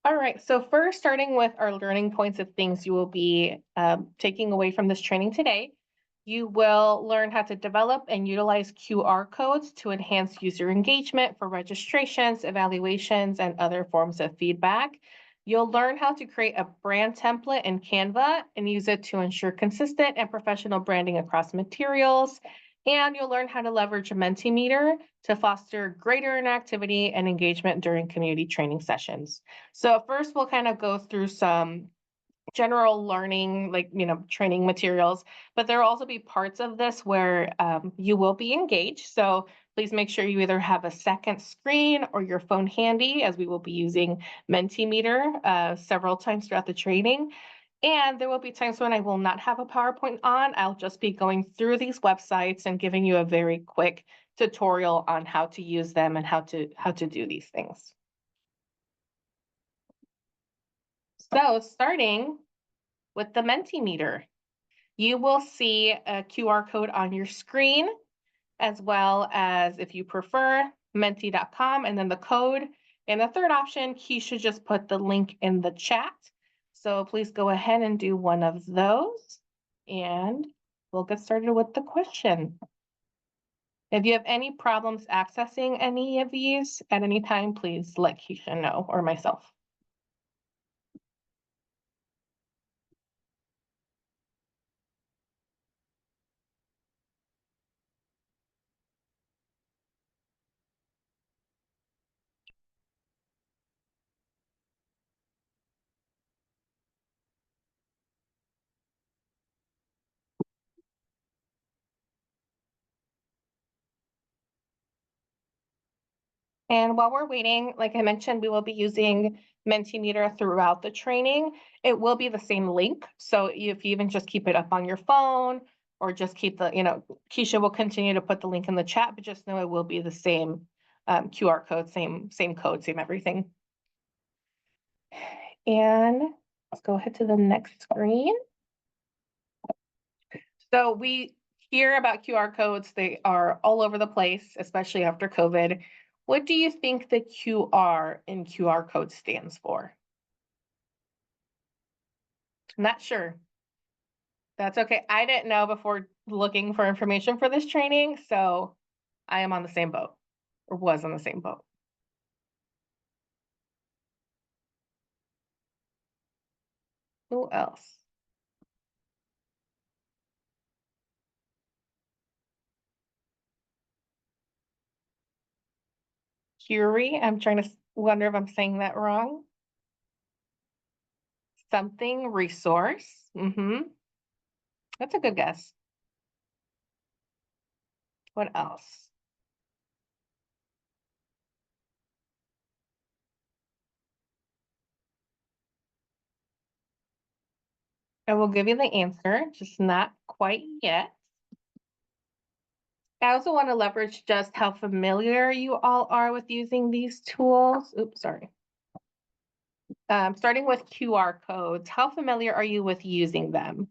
All right, so first, starting with our learning points of things you will be taking away from this training today, you will learn how to develop and utilize QR codes to enhance user engagement for registrations, evaluations, and other forms of feedback. You'll learn how to create a brand template in Canva and use it to ensure consistent and professional branding across materials. And you'll learn how to leverage a Mentimeter to foster greater interactivity and engagement during community training sessions. So first we'll kind of go through some general learning, like, training materials, but there will also be parts of this where you will be engaged. So please make sure you either have a second screen or your phone handy, as we will be using Mentimeter several times throughout the training. And there will be times when I will not have a PowerPoint on. I'll just be going through these websites and giving you a very quick tutorial on how to use them and how to do these things. So starting with the Mentimeter, you will see a QR code on your screen, as well as, if you prefer, menti.com and then the code. And the third option, Keisha just put the link in the chat. So please go ahead and do one of those, and we'll get started with the question. If you have any problems accessing any of these at any time, please let Keisha know, or myself. And while we're waiting, like I mentioned, we will be using Mentimeter throughout the training. It will be the same link. So if you even just keep it up on your phone or just keep the, Keisha will continue to put the link in the chat, but just know it will be the same QR code, same code, same everything. And let's go ahead to the next screen. So we hear about QR codes. They are all over the place, especially after COVID. What do you think the QR in QR code stands for? I'm not sure. That's okay. I didn't know before looking for information for this training, so I am on the same boat, or was on the same boat. Who else? Curie? I'm trying to wonder if I'm saying that wrong. Something resource. That's a good guess. What else? I will give you the answer, just not quite yet. I also want to leverage just how familiar you all are with using these tools. Oops, sorry. Starting with QR codes, how familiar are you with using them?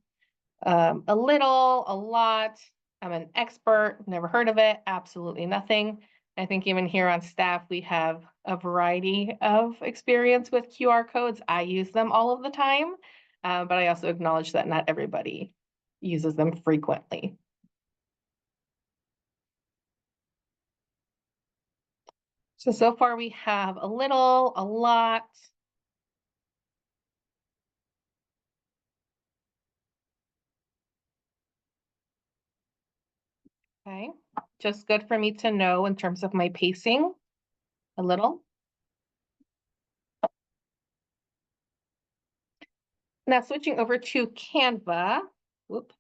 A little, a lot. I'm an expert, never heard of it, absolutely nothing. I think even here on staff, we have a variety of experience with QR codes. I use them all of the time, but I also acknowledge that not everybody uses them frequently. So far we have a little, a lot. Okay, just good for me to know in terms of my pacing, a little. Now switching over to Canva, whoops.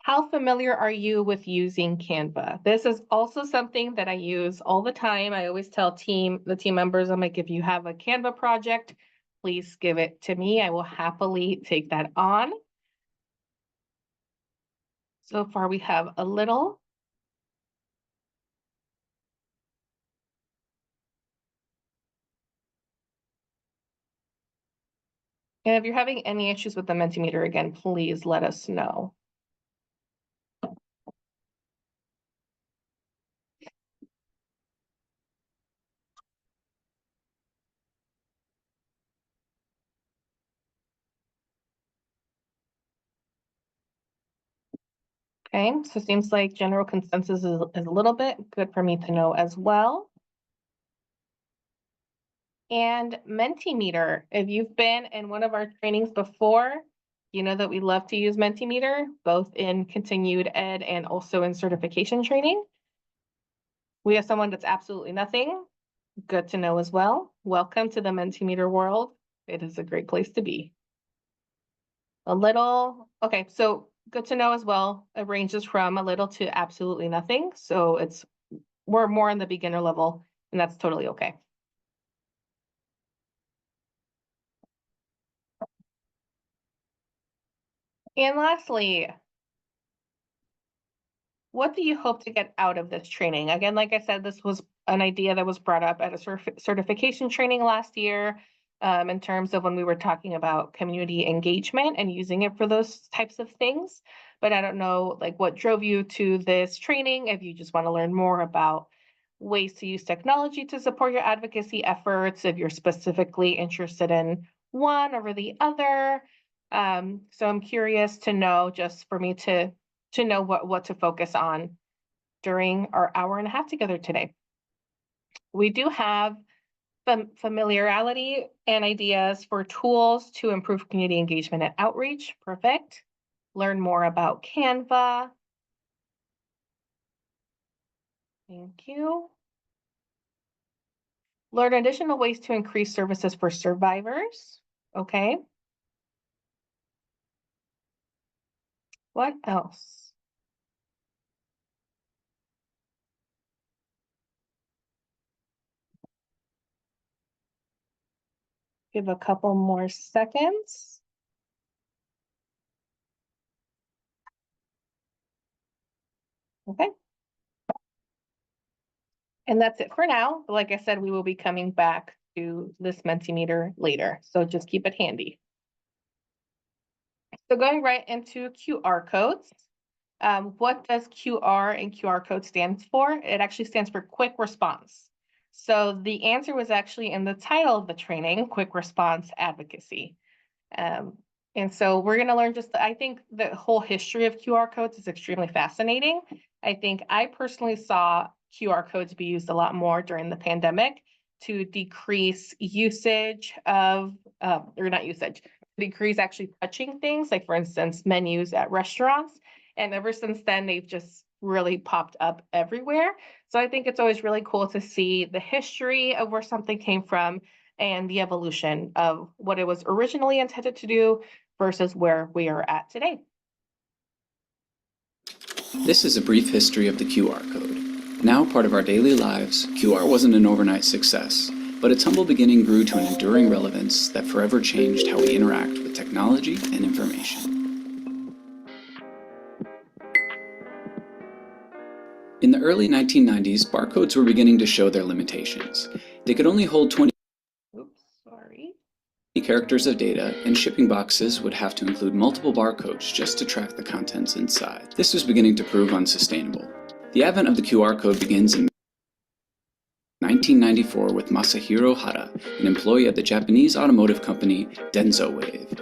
How familiar are you with using Canva? This is also something that I use all the time. I always tell the team members, I'm like, if you have a Canva project, please give it to me. I will happily take that on. So far we have a little. And if you're having any issues with the Mentimeter, again, please let us know. Okay, so it seems like general consensus is a little bit good for me to know as well. And Mentimeter, if you've been in one of our trainings before, you know that we love to use Mentimeter, both in continued ed and also in certification training. We have someone that's absolutely nothing. Good to know as well. Welcome to the Mentimeter world. It is a great place to be. Okay, so good to know as well. It ranges from a little to absolutely nothing. So we're more on the beginner level, and that's totally okay. And lastly, what do you hope to get out of this training? Again, like I said, this was an idea that was brought up at a certification training last year, in terms of when we were talking about community engagement and using it for those types of things. But I don't know, like, what drove you to this training, if you just want to learn more about ways to use technology to support your advocacy efforts, if you're specifically interested in one over the other. So I'm curious to know, just for me to know what to focus on during our hour and a half together today. We do have familiarity and ideas for tools to improve community engagement and outreach. Perfect. Learn more about Canva. Thank you. Learn additional ways to increase services for survivors. Okay. What else? Give a couple more seconds. Okay. And that's it for now. But like I said, we will be coming back to this Mentimeter later. So just keep it handy. So going right into QR codes. What does QR and QR code stand for? It actually stands for quick response. So the answer was actually in the title of the training, quick response advocacy. And so we're going to learn I think the whole history of QR codes is extremely fascinating. I think I personally saw QR codes be used a lot more during the pandemic to decrease usage of, or not usage, decrease actually touching things, like for instance, menus at restaurants. And ever since then, they've just really popped up everywhere. So I think it's always really cool to see the history of where something came from and the evolution of what it was originally intended to do versus where we are at today. This is a brief history of the QR code. Now part of our daily lives, QR wasn't an overnight success, but its humble beginning grew to an enduring relevance that forever changed how we interact with technology and information. In the early 1990s, barcodes were beginning to show their limitations. They could only hold 20 characters of data, and shipping boxes would have to include multiple barcodes just to track the contents inside. This was beginning to prove unsustainable. The advent of the QR code begins in 1994 with Masahiro Hara, an employee at the Japanese automotive company Denso Wave,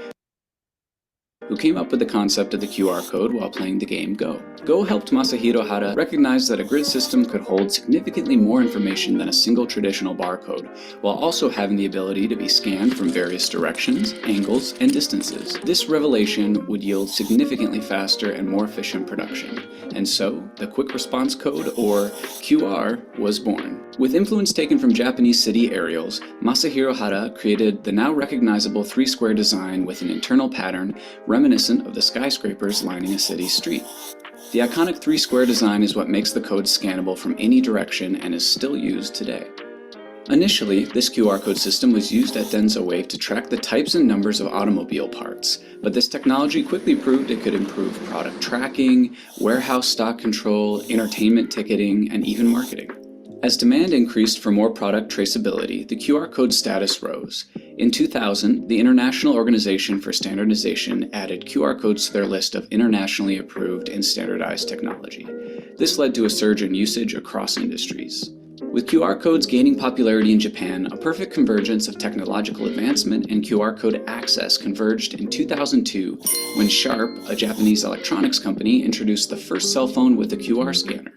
who came up with the concept of the QR code while playing the game Go. Go helped Masahiro Hara recognize that a grid system could hold significantly more information than a single traditional barcode, while also having the ability to be scanned from various directions, angles, and distances. This revelation would yield significantly faster and more efficient production, and so the Quick Response Code, or QR, was born. With influence taken from Japanese city aerials, Masahiro Hara created the now recognizable three-square design with an internal pattern reminiscent of the skyscrapers lining a city street. The iconic three-square design is what makes the code scannable from any direction and is still used today. Initially, this QR code system was used at Denso Wave to track the types and numbers of automobile parts, but this technology quickly proved it could improve product tracking, warehouse stock control, entertainment ticketing, and even marketing. As demand increased for more product traceability, the QR code status rose. In 2000, the International Organization for Standardization added QR codes to their list of internationally approved and standardized technology. This led to a surge in usage across industries. With QR codes gaining popularity in Japan, a perfect convergence of technological advancement and QR code access converged in 2002 when Sharp, a Japanese electronics company, introduced the first cell phone with a QR scanner.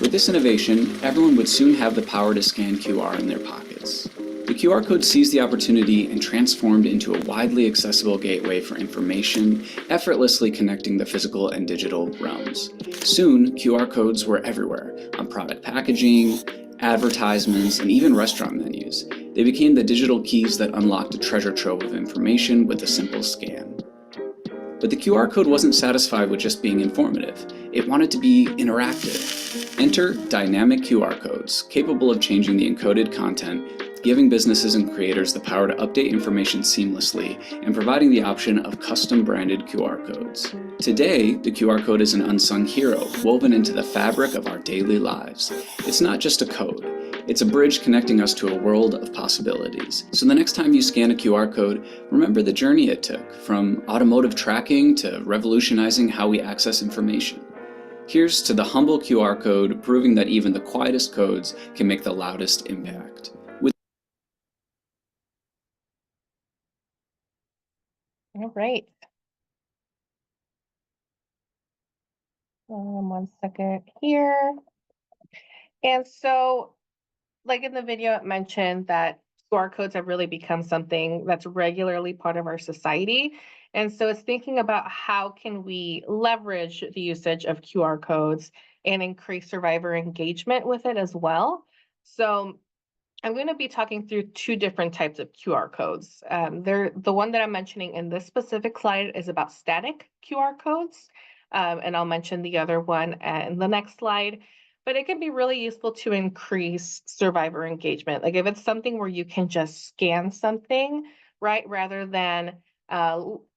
With this innovation, everyone would soon have the power to scan QR in their pockets. The QR code seized the opportunity and transformed into a widely accessible gateway for information, effortlessly connecting the physical and digital realms. Soon, QR codes were everywhere, on product packaging, advertisements, and even restaurant menus. They became the digital keys that unlocked a treasure trove of information with a simple scan. But the QR code wasn't satisfied with just being informative. It wanted to be interactive. Enter dynamic QR codes, capable of changing the encoded content, giving businesses and creators the power to update information seamlessly, and providing the option of custom-branded QR codes. Today, the QR code is an unsung hero, woven into the fabric of our daily lives. It's not just a code. It's a bridge connecting us to a world of possibilities. So the next time you scan a QR code, remember the journey it took, from automotive tracking to revolutionizing how we access information. Here's to the humble QR code, proving that even the quietest codes can make the loudest impact. All right. 1 second here. And so, like in the video, it mentioned that QR codes have really become something that's regularly part of our society. And so it's thinking about how can we leverage the usage of QR codes and increase survivor engagement with it as well. So I'm going to be talking through two different types of QR codes. The one that I'm mentioning in this specific slide is about static QR codes, and I'll mention the other one in the next slide. But it can be really useful to increase survivor engagement. Like if it's something where you can just scan something, right, rather than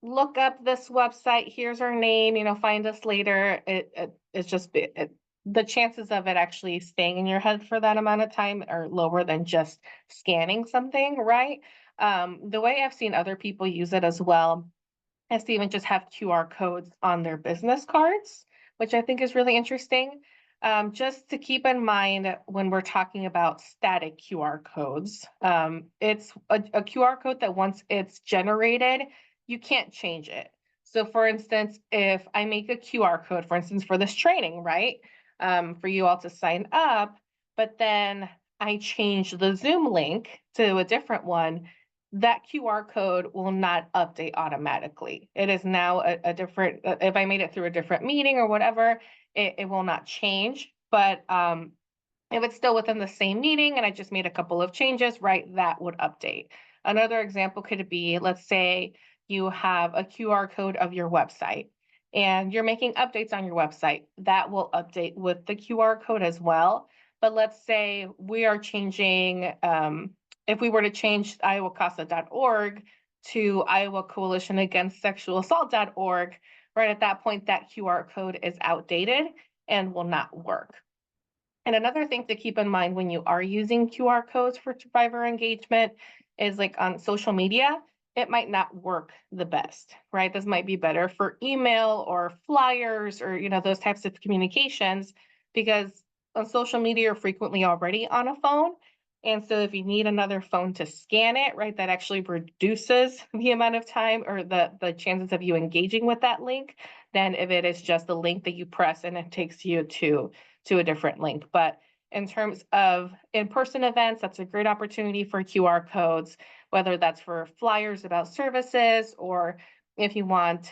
look up this website, here's our name, find us later. It's just the chances of it actually staying in your head for that amount of time are lower than just scanning something, right? The way I've seen other people use it as well is to even just have QR codes on their business cards, which I think is really interesting. Just to keep in mind when we're talking about static QR codes, it's a QR code that once it's generated, you can't change it. So for instance, if I make a QR code, for instance, for this training, right? For you all to sign up, but then I change the Zoom link to a different one, that QR code will not update automatically. It is now a different, if I made it through a different meeting or whatever, it will not change. But if it's still within the same meeting and I just made a couple of changes, right, that would update. Another example could be, let's say you have a QR code of your website and you're making updates on your website, that will update with the QR code as well. But let's say we are changing, if we were to change iowacasa.org to Iowa Coalition Against Sexual Assault.org, right at that point, that QR code is outdated and will not work. And another thing to keep in mind when you are using QR codes for survivor engagement is like on social media, it might not work the best, right? This might be better for email or flyers or, those types of communications, because on social media, you're frequently already on a phone. And so if you need another phone to scan it, right, that actually reduces the amount of time or the chances of you engaging with that link than if it is just a link that you press and it takes you to a different link. But in terms of in-person events, that's a great opportunity for QR codes, whether that's for flyers about services or if you want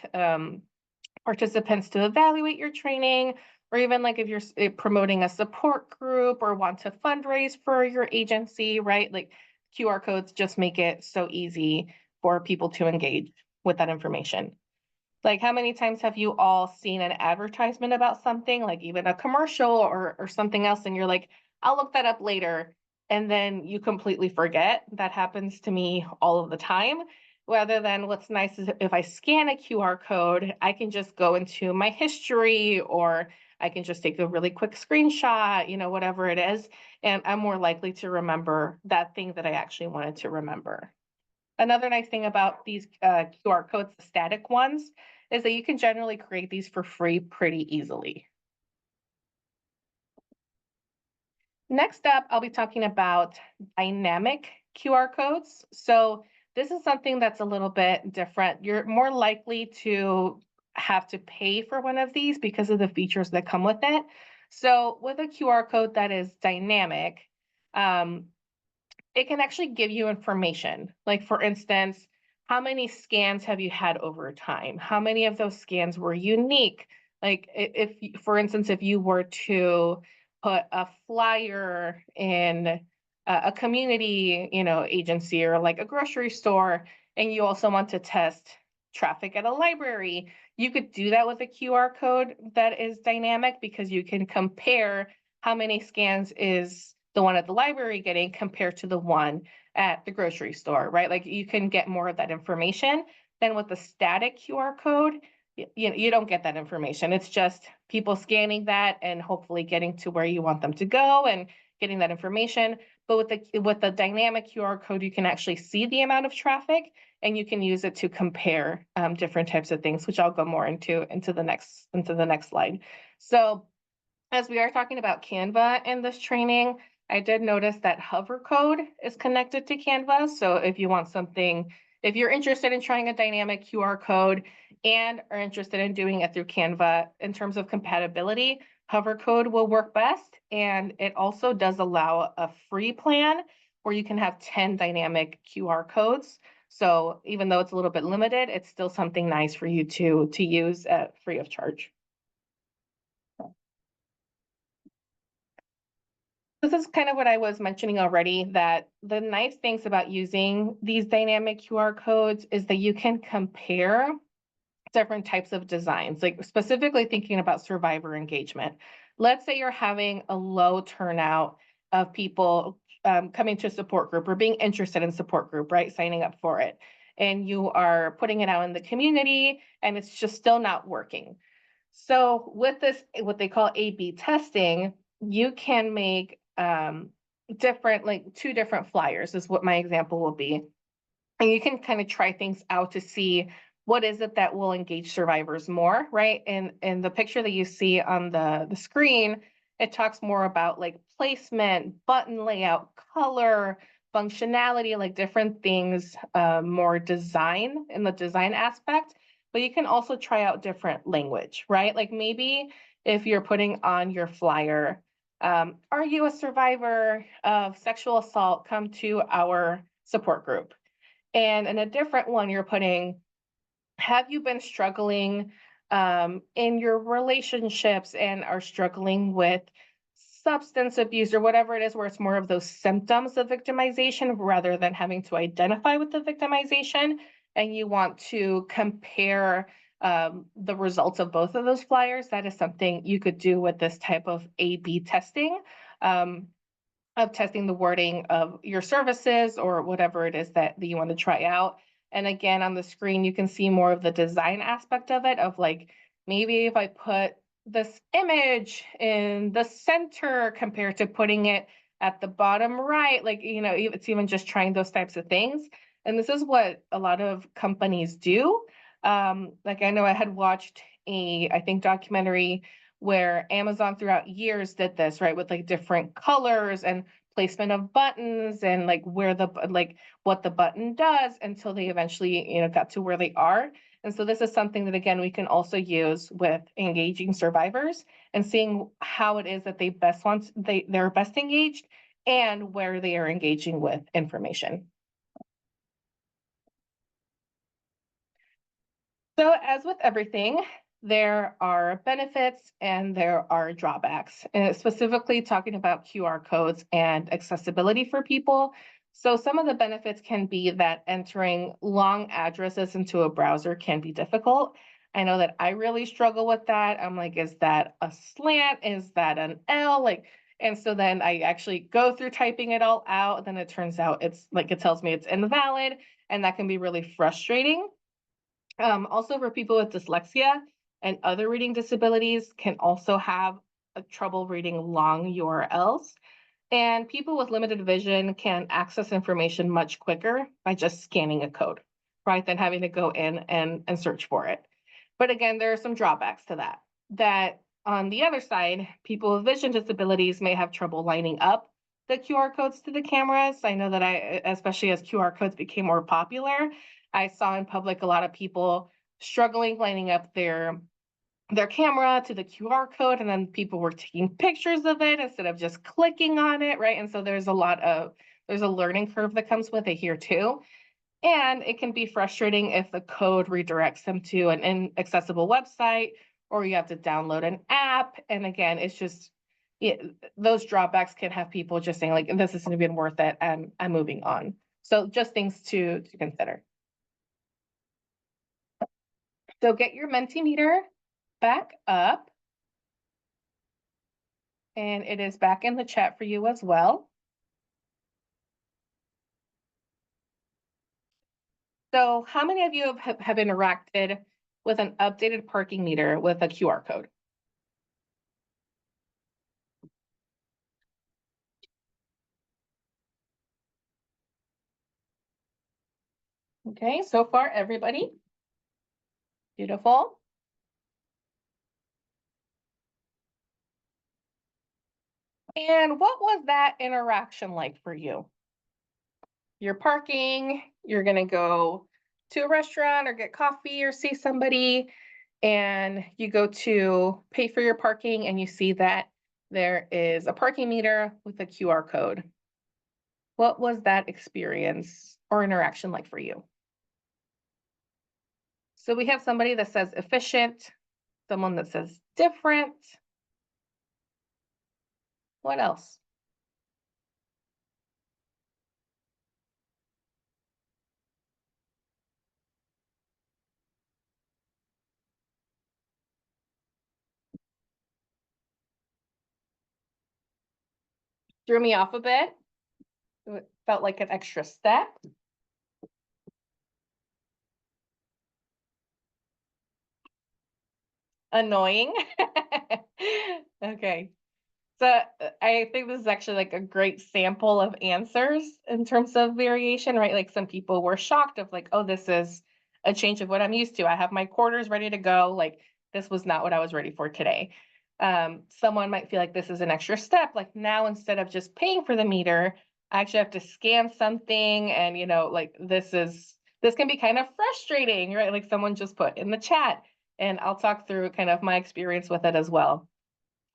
participants to evaluate your training, or even like if you're promoting a support group or want to fundraise for your agency, right? Like QR codes just make it so easy for people to engage with that information. Like how many times have you all seen an advertisement about something, like even a commercial or something else, and you're like, I'll look that up later, and then you completely forget? That happens to me all of the time. Rather than, what's nice is if I scan a QR code, I can just go into my history, or I can just take a really quick screenshot, whatever it is, and I'm more likely to remember that thing that I actually wanted to remember. Another nice thing about these QR codes, the static ones, is that you can generally create these for free pretty easily. Next up, I'll be talking about dynamic QR codes. So this is something that's a little bit different. You're more likely to have to pay for one of these because of the features that come with it. So with a QR code that is dynamic, um, it can actually give you information. Like for instance, how many scans have you had over time? How many of those scans were unique? Like if for instance, if you were to put a flyer in a community, agency or like a grocery store, and you also want to test traffic at a library, you could do that with a QR code that is dynamic because you can compare how many scans is the one at the library getting compared to the one at the grocery store, right? Like you can get more of that information than with the static QR code. You don't get that information. It's just people scanning that and hopefully getting to where you want them to go and getting that information. But with the dynamic QR code, you can actually see the amount of traffic and you can use it to compare different types of things, which I'll go more into the next slide. So as we are talking about Canva in this training, I did notice that hover code is connected to Canva. So if you're interested in trying a dynamic QR code and are interested in doing it through Canva, in terms of compatibility, hover code will work best. And it also does allow a free plan where you can have 10 dynamic QR codes. So even though it's a little bit limited, it's still something nice for you to use at free of charge. This is kind of what I was mentioning already, that the nice things about using these dynamic QR codes is that you can compare different types of designs, like specifically thinking about survivor engagement. Let's say you're having a low turnout of people coming to a support group or being interested in support group, right? Signing up for it. And you are putting it out in the community and it's just still not working. So with this, what they call A/B testing, you can make different, like 2 different flyers is what my example will be. And you can kind of try things out to see what is it that will engage survivors more, right? And the picture that you see on the screen, it talks more about like placement, button layout, color, functionality, like different things, more design in the design aspect. But you can also try out different language, right? Like maybe if you're putting on your flyer, are you a survivor of sexual assault? Come to our support group. And in a different one, you're putting, have you been struggling in your relationships and are struggling with substance abuse or whatever it is, where it's more of those symptoms of victimization rather than having to identify with the victimization. And you want to compare the results of both of those flyers. That is something you could do with this type of A/B testing. Of testing the wording of your services or whatever it is that you want to try out. And again, on the screen, you can see more of the design aspect of it, of like, maybe if I put this image in the center compared to putting it at the bottom right, like, it's even just trying those types of things. And this is what a lot of companies do. Like I know I had watched I think, documentary where Amazon throughout years did this, right, with like different colors and placement of buttons and like what the button does until they eventually, got to where they are. And so this is something that, again, we can also use with engaging survivors and seeing how it is that they're best engaged and where they are engaging with information. So as with everything, there are benefits and there are drawbacks, and specifically talking about QR codes and accessibility for people. So some of the benefits can be that entering long addresses into a browser can be difficult. I know that I really struggle with that. I'm like, is that a slant? Is that an L? And so then I actually go through typing it all out. Then it turns out it's like, it tells me it's invalid, and that can be really frustrating. Also for people with dyslexia and other reading disabilities can also have trouble reading long URLs. And people with limited vision can access information much quicker by just scanning a code, right, than having to go in and search for it. But again, there are some drawbacks to that on the other side, people with vision disabilities may have trouble lining up the QR codes to the cameras. I know that especially as QR codes became more popular, I saw in public a lot of people struggling lining up their camera to the QR code, and then people were taking pictures of it instead of just clicking on it, right? And so there's a learning curve that comes with it here too. And it can be frustrating if the code redirects them to an inaccessible website, or you have to download an app. And again, it's just, those drawbacks can have people just saying like, this isn't even worth it, and I'm moving on. So just things to consider. So get your Mentimeter back up. And it is back in the chat for you as well. So how many of you have interacted with an updated parking meter with a QR code? Okay, so far everybody. Beautiful. And what was that interaction like for you? You're parking, you're gonna go to a restaurant or get coffee or see somebody, and you go to pay for your parking and you see that there is a parking meter with a QR code. What was that experience or interaction like for you? So we have somebody that says efficient, someone that says different. What else? Threw me off a bit. It felt like an extra step. Annoying. Okay. So I think this is actually like a great sample of answers in terms of variation, right? Like some people were shocked of like, oh, this is a change of what I'm used to. I have my quarters ready to go. Like this was not what I was ready for today. Someone might feel like this is an extra step. Like now, instead of just paying for the meter, I actually have to scan something. And like this can be kind of frustrating, right? Like someone just put in the chat, and I'll talk through kind of my experience with it as well.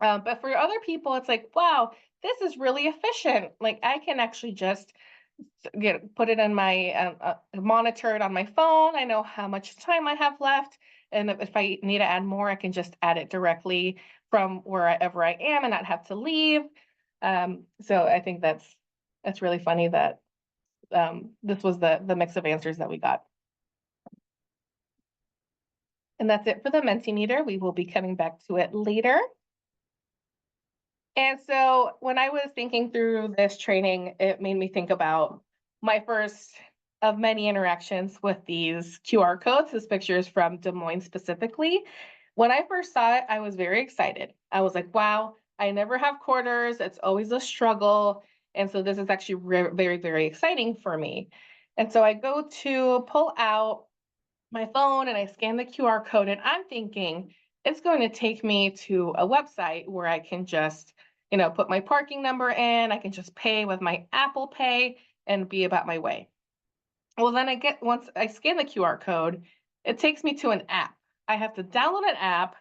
But for other people, it's like, wow, this is really efficient. Like I can actually just put it in my monitor it on my phone. I know how much time I have left, and if I need to add more, I can just add it directly from wherever I am and not have to leave. So I think that's really funny that this was the mix of answers that we got. And that's it for the Mentimeter. We will be coming back to it later. And so when I was thinking through this training, it made me think about my first of many interactions with these QR codes. This picture is from Des Moines specifically. When I first saw it, I was very excited. I was like, wow, I never have quarters. It's always a struggle. And so this is actually very, very exciting for me. And so I go to pull out my phone and I scan the QR code, and I'm thinking it's going to take me to a website where I can just, put my parking number in, I can just pay with my Apple Pay and be about my way. Well, then once I scan the QR code, it takes me to an app. I have to download an app.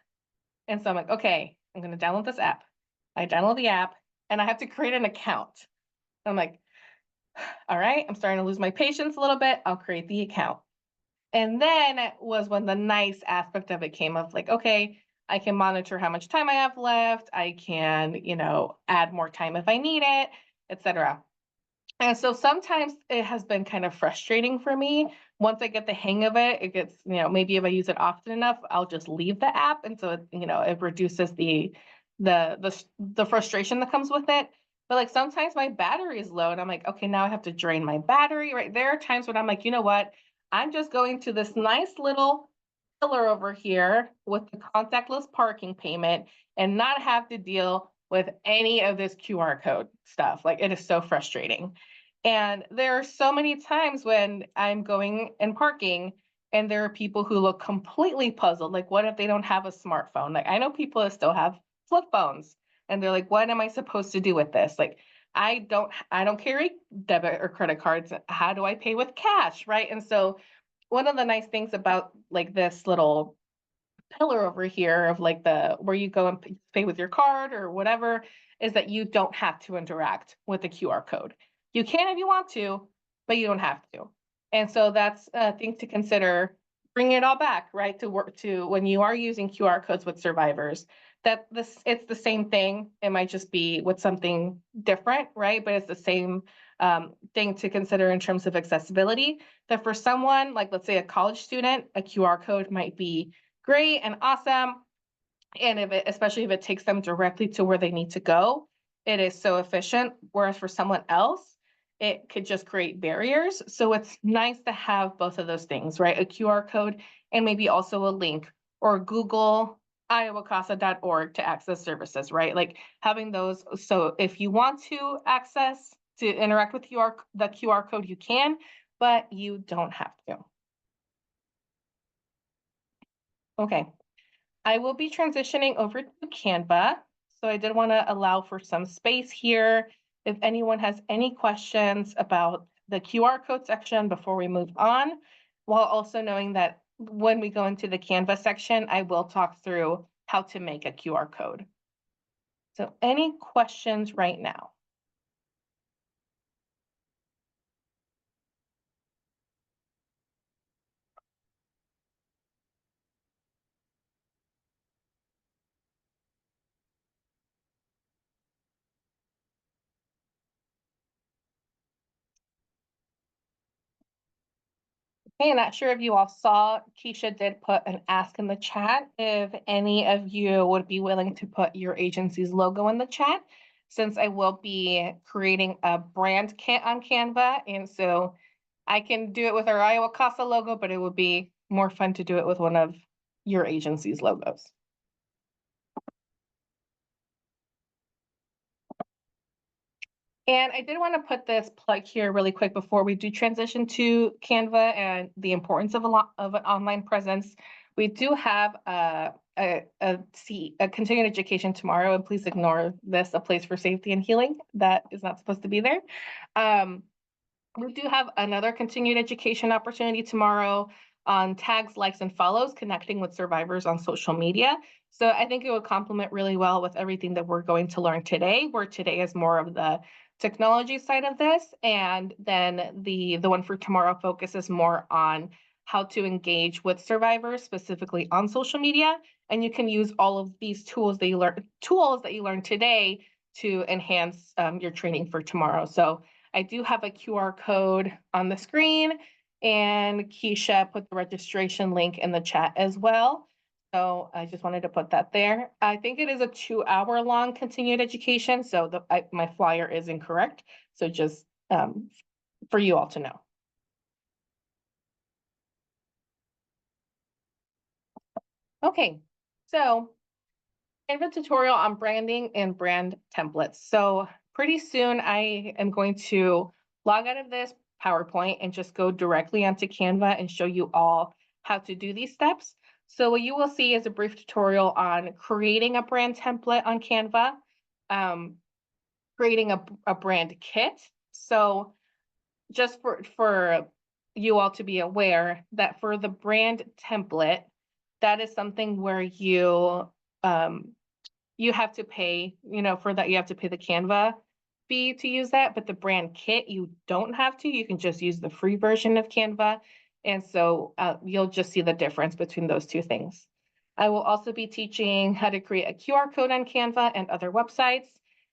And so I'm like, okay, I'm going to download this app. I download the app and I have to create an account. I'm like, all right, I'm starting to lose my patience a little bit. I'll create the account. And then it was when the nice aspect of it came of like, okay, I can monitor how much time I have left. I can, add more time if I need it, etc. And so sometimes it has been kind of frustrating for me. Once I get the hang of it, it gets, maybe if I use it often enough, I'll just leave the app. And so, it reduces the frustration that comes with it. But like sometimes my battery is low and I'm like, okay, now I have to drain my battery, right? There are times when I'm like, you know what? I'm just going to this nice little pillar over here with the contactless parking payment and not have to deal with any of this QR code stuff. Like it is so frustrating. And there are so many times when I'm going and parking And there are people who look completely puzzled. Like, what if they don't have a smartphone? Like, I know people that still have flip phones and they're like, what am I supposed to do with this? Like, I don't carry debit or credit cards. How do I pay with cash? Right. And so one of the nice things about like this little pillar over here of like the where you go and pay with your card or whatever is that you don't have to interact with the QR code. You can if you want to, but you don't have to. And so that's a thing to consider. Bring it all back, right? To work to when you are using QR codes with survivors, that this it's the same thing. It might just be with something different, right? But it's the same thing to consider in terms of accessibility. That for someone like, let's say, a college student, a QR code might be great and awesome. And especially if it takes them directly to where they need to go, it is so efficient. Whereas for someone else, it could just create barriers. So it's nice to have both of those things, right? A QR code and maybe also a link or Google iowacasa.org to access services, right? Like having those. So if you want to access to interact with the QR code, you can, but you don't have to. Okay. I will be transitioning over to Canva. So I did want to allow for some space here. If anyone has any questions about the QR code section before we move on, while also knowing that when we go into the Canva section, I will talk through how to make a QR code. So any questions right now? Okay, not sure if you all saw, Keisha did put an ask in the chat if any of you would be willing to put your agency's logo in the chat, since I will be creating a brand kit on Canva. And so I can do it with our Iowa Casa logo, but it would be more fun to do it with one of your agency's logos. And I did want to put this plug here really quick before we do transition to Canva and the importance of an online presence. We do have a continuing education tomorrow, and please ignore this, a place for safety and healing. That is not supposed to be there. We do have another continued education opportunity tomorrow on tags, likes, and follows, connecting with survivors on social media. So I think it would complement really well with everything that we're going to learn today, where today is more of the technology side of this, and then the one for tomorrow focuses more on how to engage with survivors, specifically on social media. And you can use all of these tools that you learn today to enhance your training for tomorrow. So I do have a QR code on the screen, and Keisha put the registration link in the chat as well. So I just wanted to put that there. I think it is a 2-hour long continued education, so my flyer is incorrect. So just for you all to know. Okay, so Canva tutorial on branding and brand templates. So pretty soon I am going to log out of this PowerPoint and just go directly onto Canva and show you all how to do these steps. So what you will see is a brief tutorial on creating a brand template on Canva, creating a brand kit. So just for you all to be aware that for the brand template, that is something where you have to pay, for that, you have to pay the Canva fee to use that, but the brand kit, you don't have to. You can just use the free version of Canva. And so you'll just see the difference between those two things. I will also be teaching how to create a QR code on Canva and other websites.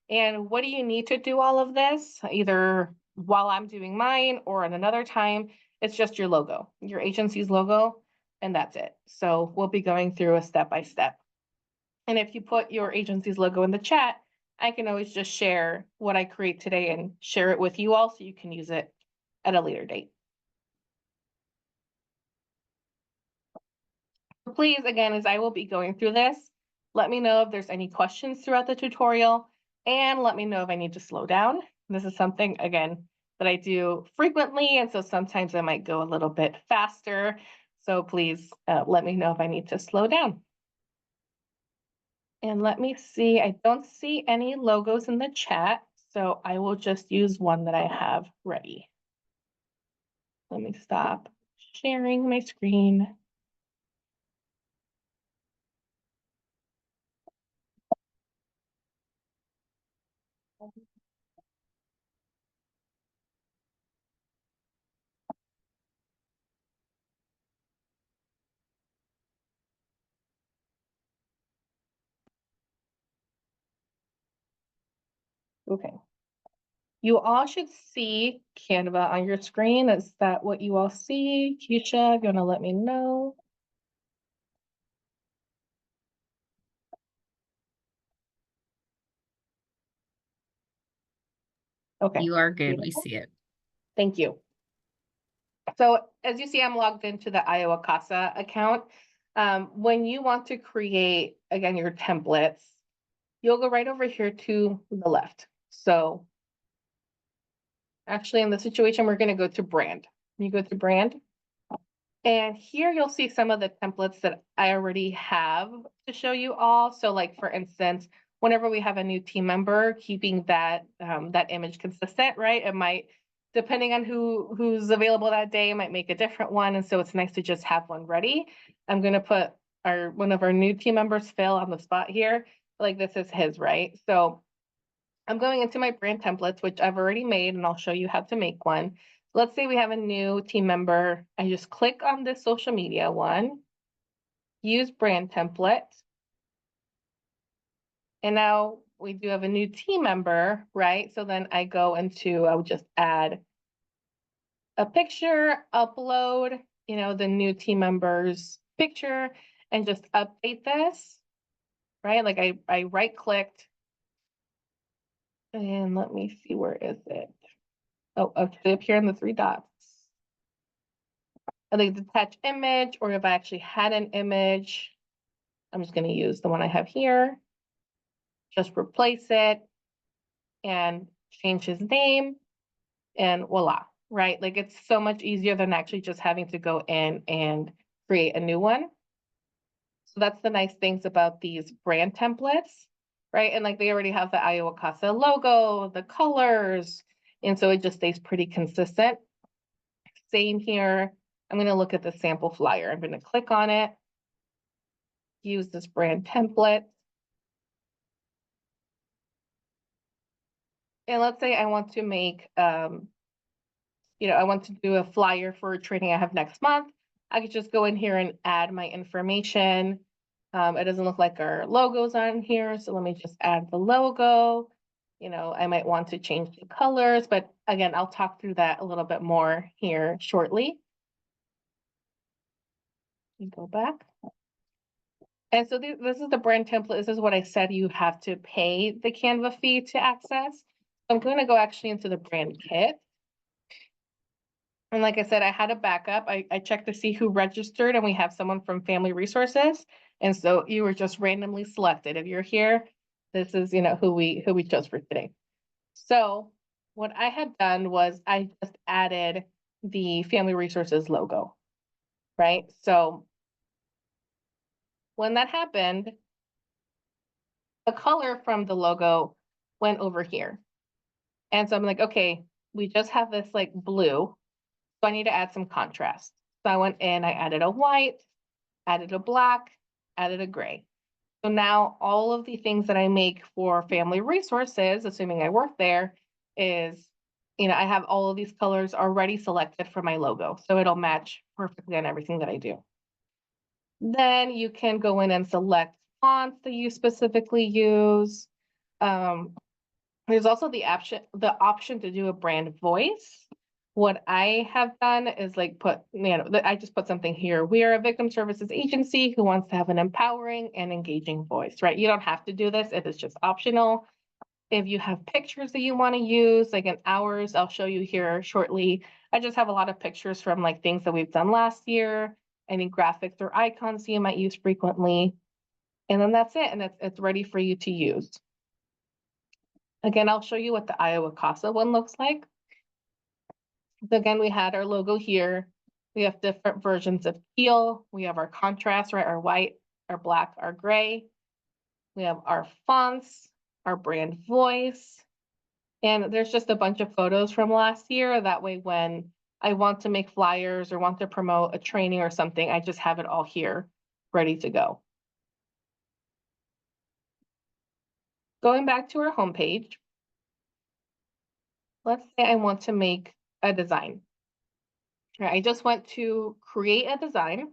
And what do you need to do all of this? Either while I'm doing mine or at another time, it's just your logo, your agency's logo, and that's it. So we'll be going through a step-by-step. And if you put your agency's logo in the chat, I can always just share what I create today and share it with you all so you can use it at a later date. Please, again, as I will be going through this, let me know if there's any questions throughout the tutorial, and let me know if I need to slow down. This is something, again, that I do frequently, and so sometimes I might go a little bit faster. So please let me know if I need to slow down. And let me see, I don't see any logos in the chat, so I will just use one that I have ready. Let me stop sharing my screen. Okay. You all should see Canva on your screen. Is that what you all see? Keisha, if you want to let me know. Okay. You are good. We Beautiful. see it. Thank you. So as you see, I'm logged into the Iowa Casa account. When you want to create, again, your templates, you'll go right over here to the left. So actually in the situation, we're going to go to brand. You go to brand. And here you'll see some of the templates that I already have to show you all. So like, for instance, whenever we have a new team member, keeping that that image consistent, right? It might, depending on who's available that day, it might make a different one. And so it's nice to just have one ready. I'm going to put one of our new team members, Phil, on the spot here. Like this is his, right? So I'm going into my brand templates, which I've already made, and I'll show you how to make one. Let's say we have a new team member. I just click on this social media one, use brand template. And now we do have a new team member, right? So then I go into, I would just add a picture, upload, the new team member's picture, and just update this, right? Like I right clicked, and let me see, where is it? Oh, okay, up here in the three dots. I think attach image, or if I actually had an image, I'm just going to use the one I have here. Just replace it and change his name, and voila, right? Like it's so much easier than actually just having to go in and create a new one. So that's the nice things about these brand templates, right? And like they already have the Iowa Casa logo, the colors, and so it just stays pretty consistent. Same here. I'm going to look at the sample flyer. I'm going to click on it, use this brand template. And let's say I want to make, I want to do a flyer for a training I have next month. I could just go in here and add my information. It doesn't look like our logo's on here, so let me just add the logo. I might want to change the colors, but again, I'll talk through that a little bit more here shortly. You go back. And so this is the brand template. This is what I said you have to pay the Canva fee to access. I'm going to go actually into the brand kit. And like I said, I had a backup. I checked to see who registered, and we have someone from Family Resources. And so you were just randomly selected. If you're here, this is, who we chose for today. So what I had done was I just added the Family Resources logo, right? So when that happened, the color from the logo went over here. And so I'm like, okay, we just have this like blue, so I need to add some contrast. So I went in, I added a white, added a black, added a gray. So now all of the things that I make for Family Resources, assuming I work there, is, I have all of these colors already selected for my logo. So it'll match perfectly on everything that I do. Then you can go in and select fonts that you specifically use. There's also the option to do a brand voice. What I have done is like I just put something here. We are a victim services agency who wants to have an empowering and engaging voice, right? You don't have to do this. It is just optional. If you have pictures that you want to use, like in ours, I'll show you here shortly. I just have a lot of pictures from like things that we've done last year, any graphics or icons you might use frequently. And then that's it. And it's ready for you to use. Again, I'll show you what the Iowa Casa one looks like. So again, we had our logo here. We have different versions of teal. We have our contrast, right? Our white, our black, our gray. We have our fonts, our brand voice. And there's just a bunch of photos from last year. That way, when I want to make flyers or want to promote a training or something, I just have it all here ready to go. Going back to our homepage, let's say I want to make a design. All right, I just went to create a design.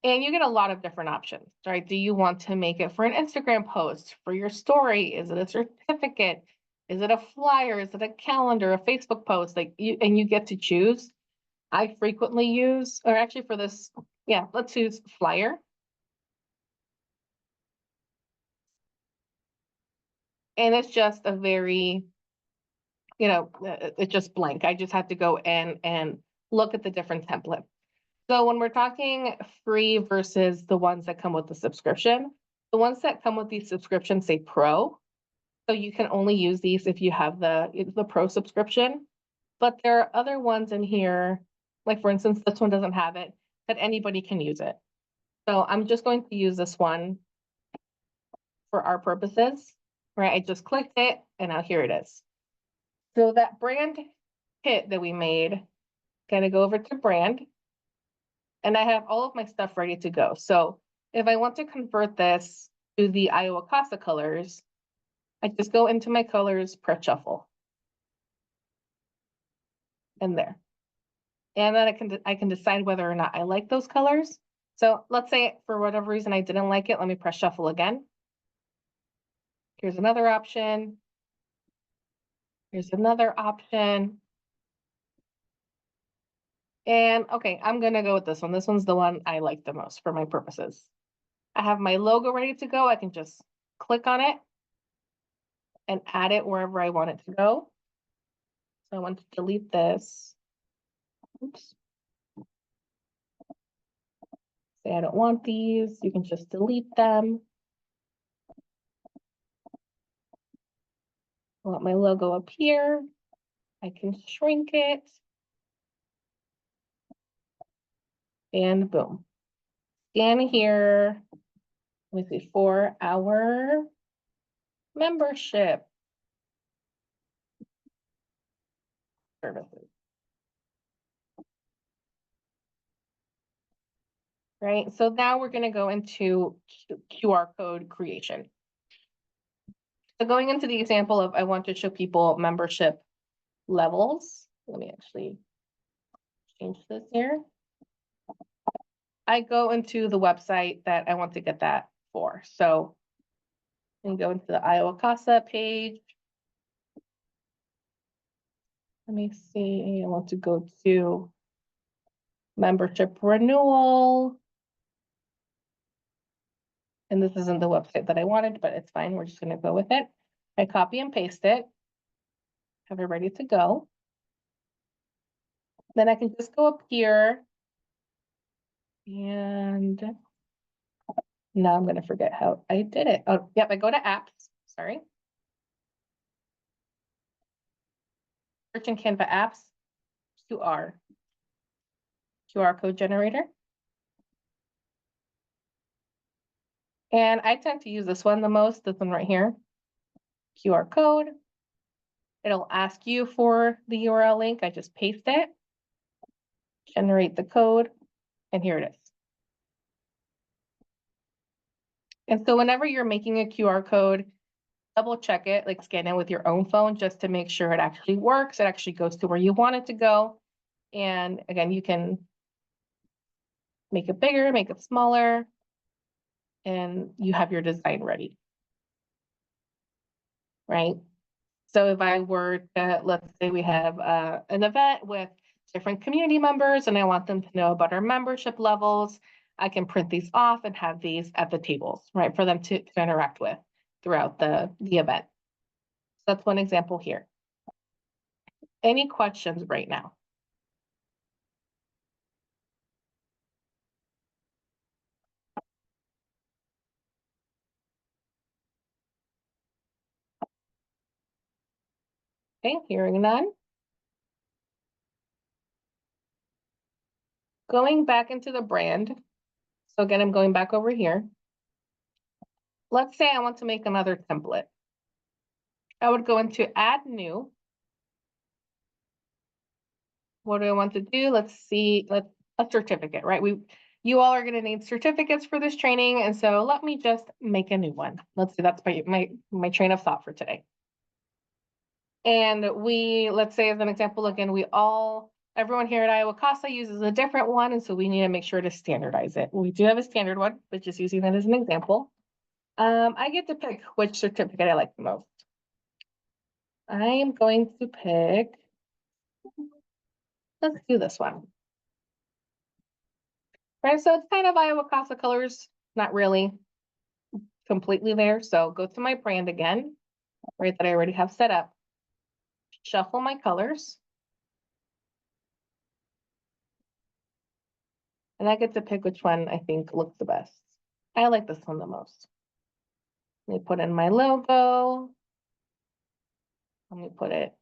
And you get a lot of different options, right? Do you want to make it for an Instagram post, for your story? Is it a certificate? Is it a flyer? Is it a calendar, a Facebook post? Like you get to choose. I frequently use, or actually for this, yeah, let's use flyer. And it's just a very, it's just blank. I just have to go in and look at the different templates. So when we're talking free versus the ones that come with the subscription, the ones that come with the subscription say pro. So you can only use these if you have the pro subscription. But there are other ones in here, like for instance, this one doesn't have it, that anybody can use it. So I'm just going to use this one for our purposes, right? I just clicked it and now here it is. So that brand kit that we made, gonna go over to brand, and I have all of my stuff ready to go. So if I want to convert this to the Iowa Casa colors, I just go into my colors, press shuffle. And there. And then I can decide whether or not I like those colors. So let's say for whatever reason I didn't like it, let me press shuffle again. Here's another option. Here's another option. And okay, I'm gonna go with this one. This one's the one I like the most for my purposes. I have my logo ready to go. I can just click on it and add it wherever I want it to go. So I want to delete this. Oops. Say I don't want these. You can just delete them. I want my logo up here. I can shrink it. And boom. Scan here. Let me see, for our membership services. Right, so now we're going to go into QR code creation. So going into the example of I want to show people membership levels. Let me actually change this here. I go into the website that I want to get that for. So I can go into the Iowa Casa page. Let me see, I want to go to membership renewal. And this isn't the website that I wanted, but it's fine. We're just going to go with it. I copy and paste it. Have it ready to go. Then I can just go up here. And now I'm going to forget how I did it. Oh, yep. I go to apps. Sorry. Search in Canva apps. QR code generator. And I tend to use this one the most, this one right here. QR code. It'll ask you for the URL link. I just paste it, generate the code, and here it is. And so whenever you're making a QR code, double check it, like scan it with your own phone just to make sure it actually works. It actually goes to where you want it to go. And again, you can make it bigger, make it smaller, and you have your design ready. Right? So if I were to, let's say we have an event with different community members and I want them to know about our membership levels, I can print these off and have these at the tables, right, for them to interact with throughout the event. So that's one example here. Any questions right now? Okay, hearing none. Going back into the brand. So again, I'm going back over here. Let's say I want to make another template. I would go into add new. What do I want to do? Let's see, a certificate, right? You all are going to need certificates for this training. And so let me just make a new one. Let's see, that's my train of thought for today. And let's say as an example, again, everyone here at Iowa CASA uses a different one. And so we need to make sure to standardize it. We do have a standard one, but just using that as an example. I get to pick which certificate I like the most. I am going to pick, let's do this one. Right, so it's kind of Iowa CASA colors, not really completely there. So go to my brand again, right, that I already have set up. Shuffle my colors. And I get to pick which one I think looks the best. I like this one the most. Let me put in my logo. Let me put it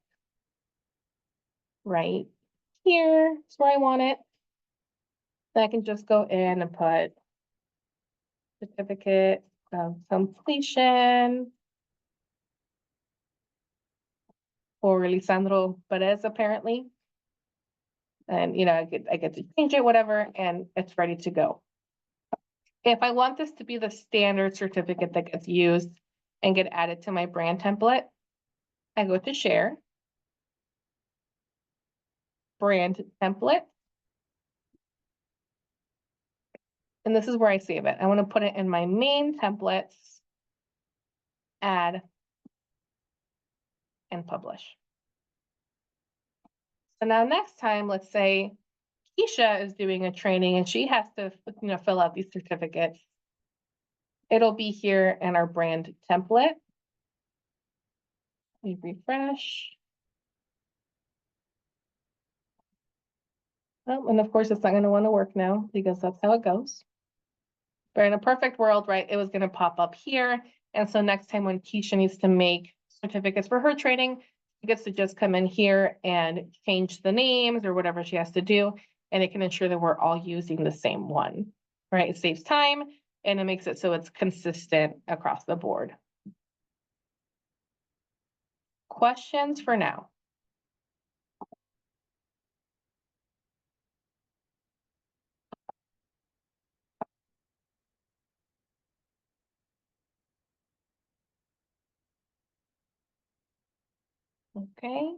right here. It's where I want it. Then I can just go in and put certificate of completion for Lisandro Perez, apparently. And I get to change it, whatever, and it's ready to go. If I want this to be the standard certificate that gets used and get added to my brand template, I go to share, brand template. And this is where I save it. I want to put it in my main templates, add, and publish. So now next time, let's say Keisha is doing a training and she has to fill out these certificates. It'll be here in our brand template. We refresh. Oh, and of course, it's not going to want to work now because that's how it goes. But in a perfect world, right, it was going to pop up here. And so next time when Keisha needs to make certificates for her training, she gets to just come in here and change the names or whatever she has to do. And it can ensure that we're all using the same one, right? It saves time and it makes it so it's consistent across the board. Questions for now? Okay.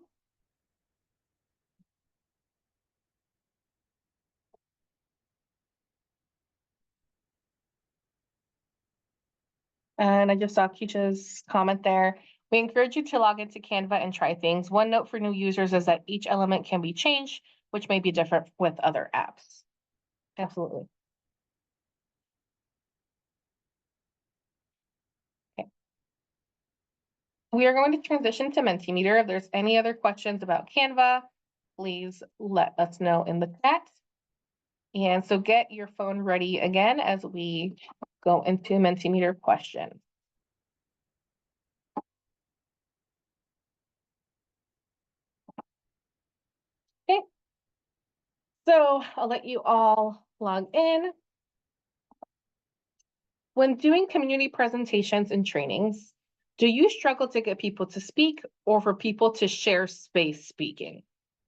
And I just saw Keisha's comment there. We encourage you to log into Canva and try things. One note for new users is that each element can be changed, which may be different with other apps. Absolutely. Okay. We are going to transition to Mentimeter. If there's any other questions about Canva, please let us know in the chat. And so get your phone ready again as we go into Mentimeter questions. Okay. So I'll let you all log in. When doing community presentations and trainings, do you struggle to get people to speak or for people to share space speaking?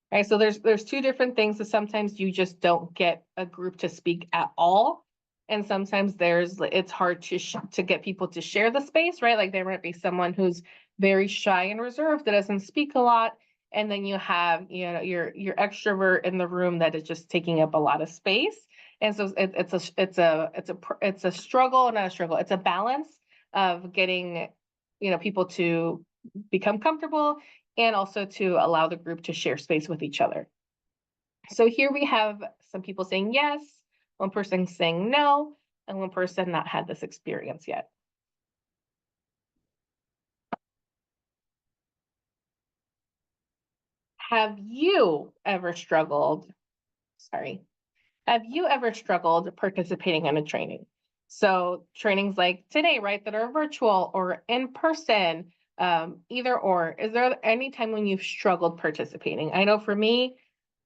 Right, so there's two different things. So sometimes you just don't get a group to speak at all. And sometimes it's hard to get people to share the space, right? Like there might be someone who's very shy and reserved that doesn't speak a lot. And then you have, your extrovert in the room that is just taking up a lot of space. And so it's a struggle, not a struggle. It's a balance of getting, people to become comfortable and also to allow the group to share space with each other. So here we have some people saying yes, one person saying no, and one person not had this experience yet. Have you ever struggled participating in a training? So trainings like today, right, that are virtual or in person, either or. Is there any time when you've struggled participating? I know for me,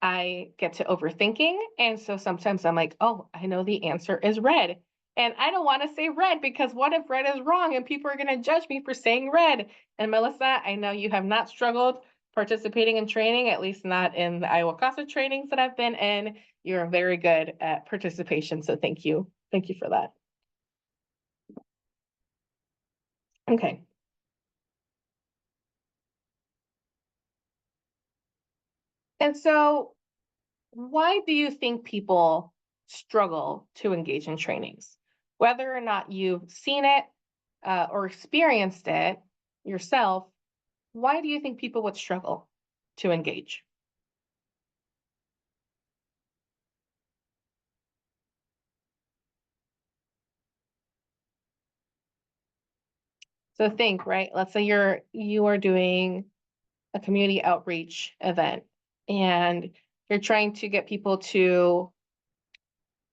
I get to overthinking. And so sometimes I'm like, oh, I know the answer is red. And I don't want to say red because what if red is wrong and people are going to judge me for saying red? And Melissa, I know you have not struggled participating in training, at least not in the Iowa CASA trainings that I've been in. You're very good at participation. So thank you. Thank you for that. Okay. And so why do you think people struggle to engage in trainings? Whether or not you've seen it or experienced it yourself, why do you think people would struggle to engage? So think, right? Let's say you are doing a community outreach event and you're trying to get people to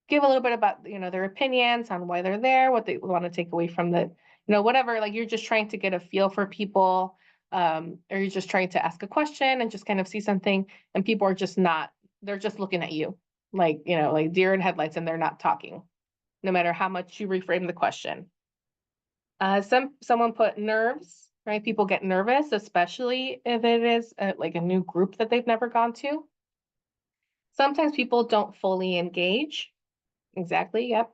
give a little bit about, their opinions on why they're there, what they want to take away from the, whatever, like you're just trying to get a feel for people, or you're just trying to ask a question and just kind of see something, and people are just not, they're just looking at you like, like deer in headlights, and they're not talking, no matter how much you reframe the question. Someone put nerves, right? People get nervous, especially if it is like a new group that they've never gone to. Sometimes people don't fully engage. Exactly. Yep.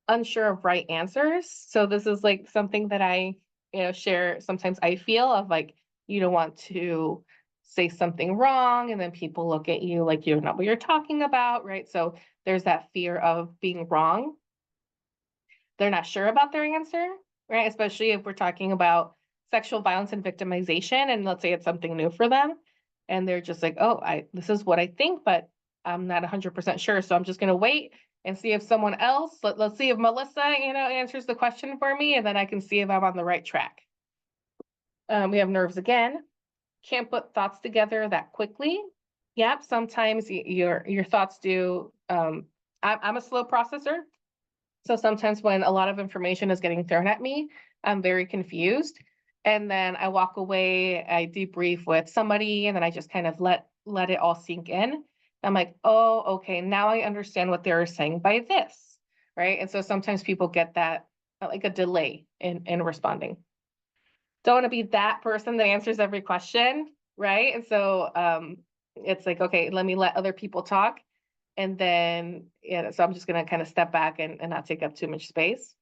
Unsure of right answers. So this is like something that I, share. Sometimes I feel of like, you don't want to say something wrong, and then people look at you like you don't know what you're talking about, right? So there's that fear of being wrong. They're not sure about their answer, right? Especially if we're talking about sexual violence and victimization, and let's say it's something new for them, and they're just like, oh, this is what I think, but I'm not 100% sure, so I'm just going to wait and see if someone else, let's see if Melissa, answers the question for me, and then I can see if I'm on the right track. We have nerves again. Can't put thoughts together that quickly. Yep, sometimes your thoughts do. I'm a slow processor, so sometimes when a lot of information is getting thrown at me, I'm very confused. And then I walk away, I debrief with somebody, and then I just kind of let it all sink in. I'm like, oh, okay, now I understand what they're saying by this, right? And so sometimes people get that like a delay in responding. Don't want to be that person that answers every question, right? And so it's like, okay, let me let other people talk. And then, so I'm just going to kind of step back and not take up too much space.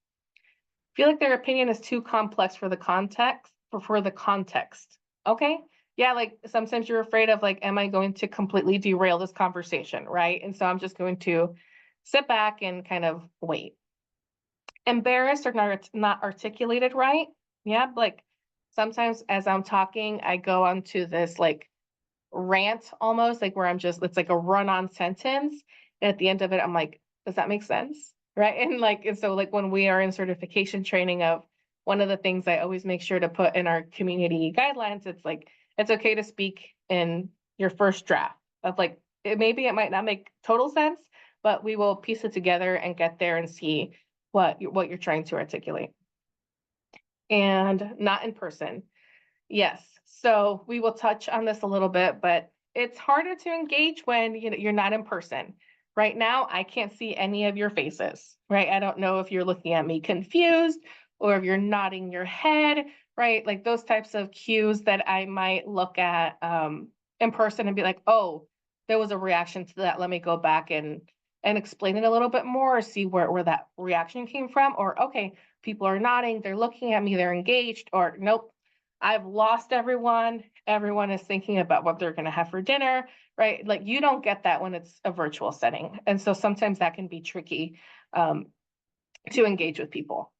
Feel like their opinion is too complex for the context, for the context. Okay. Yeah. Like sometimes you're afraid of like, am I going to completely derail this conversation? Right. And so I'm just going to sit back and kind of wait. Embarrassed or not articulated right. Yeah. Like sometimes as I'm talking, I go onto this like rant almost, like where it's like a run-on sentence. And at the end of it, I'm like, does that make sense? Right. And so like when we are in certification training, of one of the things I always make sure to put in our community guidelines, it's like, it's okay to speak in your first draft of like, it might not make total sense, but we will piece it together and get there and see what you're trying to articulate. And not in person. Yes. So we will touch on this a little bit, but it's harder to engage when you're not in person. Right now, I can't see any of your faces, right? I don't know if you're looking at me confused or if you're nodding your head, right? Like those types of cues that I might look at in person and be like, oh, there was a reaction to that. Let me go back and explain it a little bit more, or see where that reaction came from. Or okay, people are nodding, they're looking at me, they're engaged, or nope, I've lost everyone. Everyone is thinking about what they're going to have for dinner, right? Like you don't get that when it's a virtual setting. And so sometimes that can be tricky to engage with people.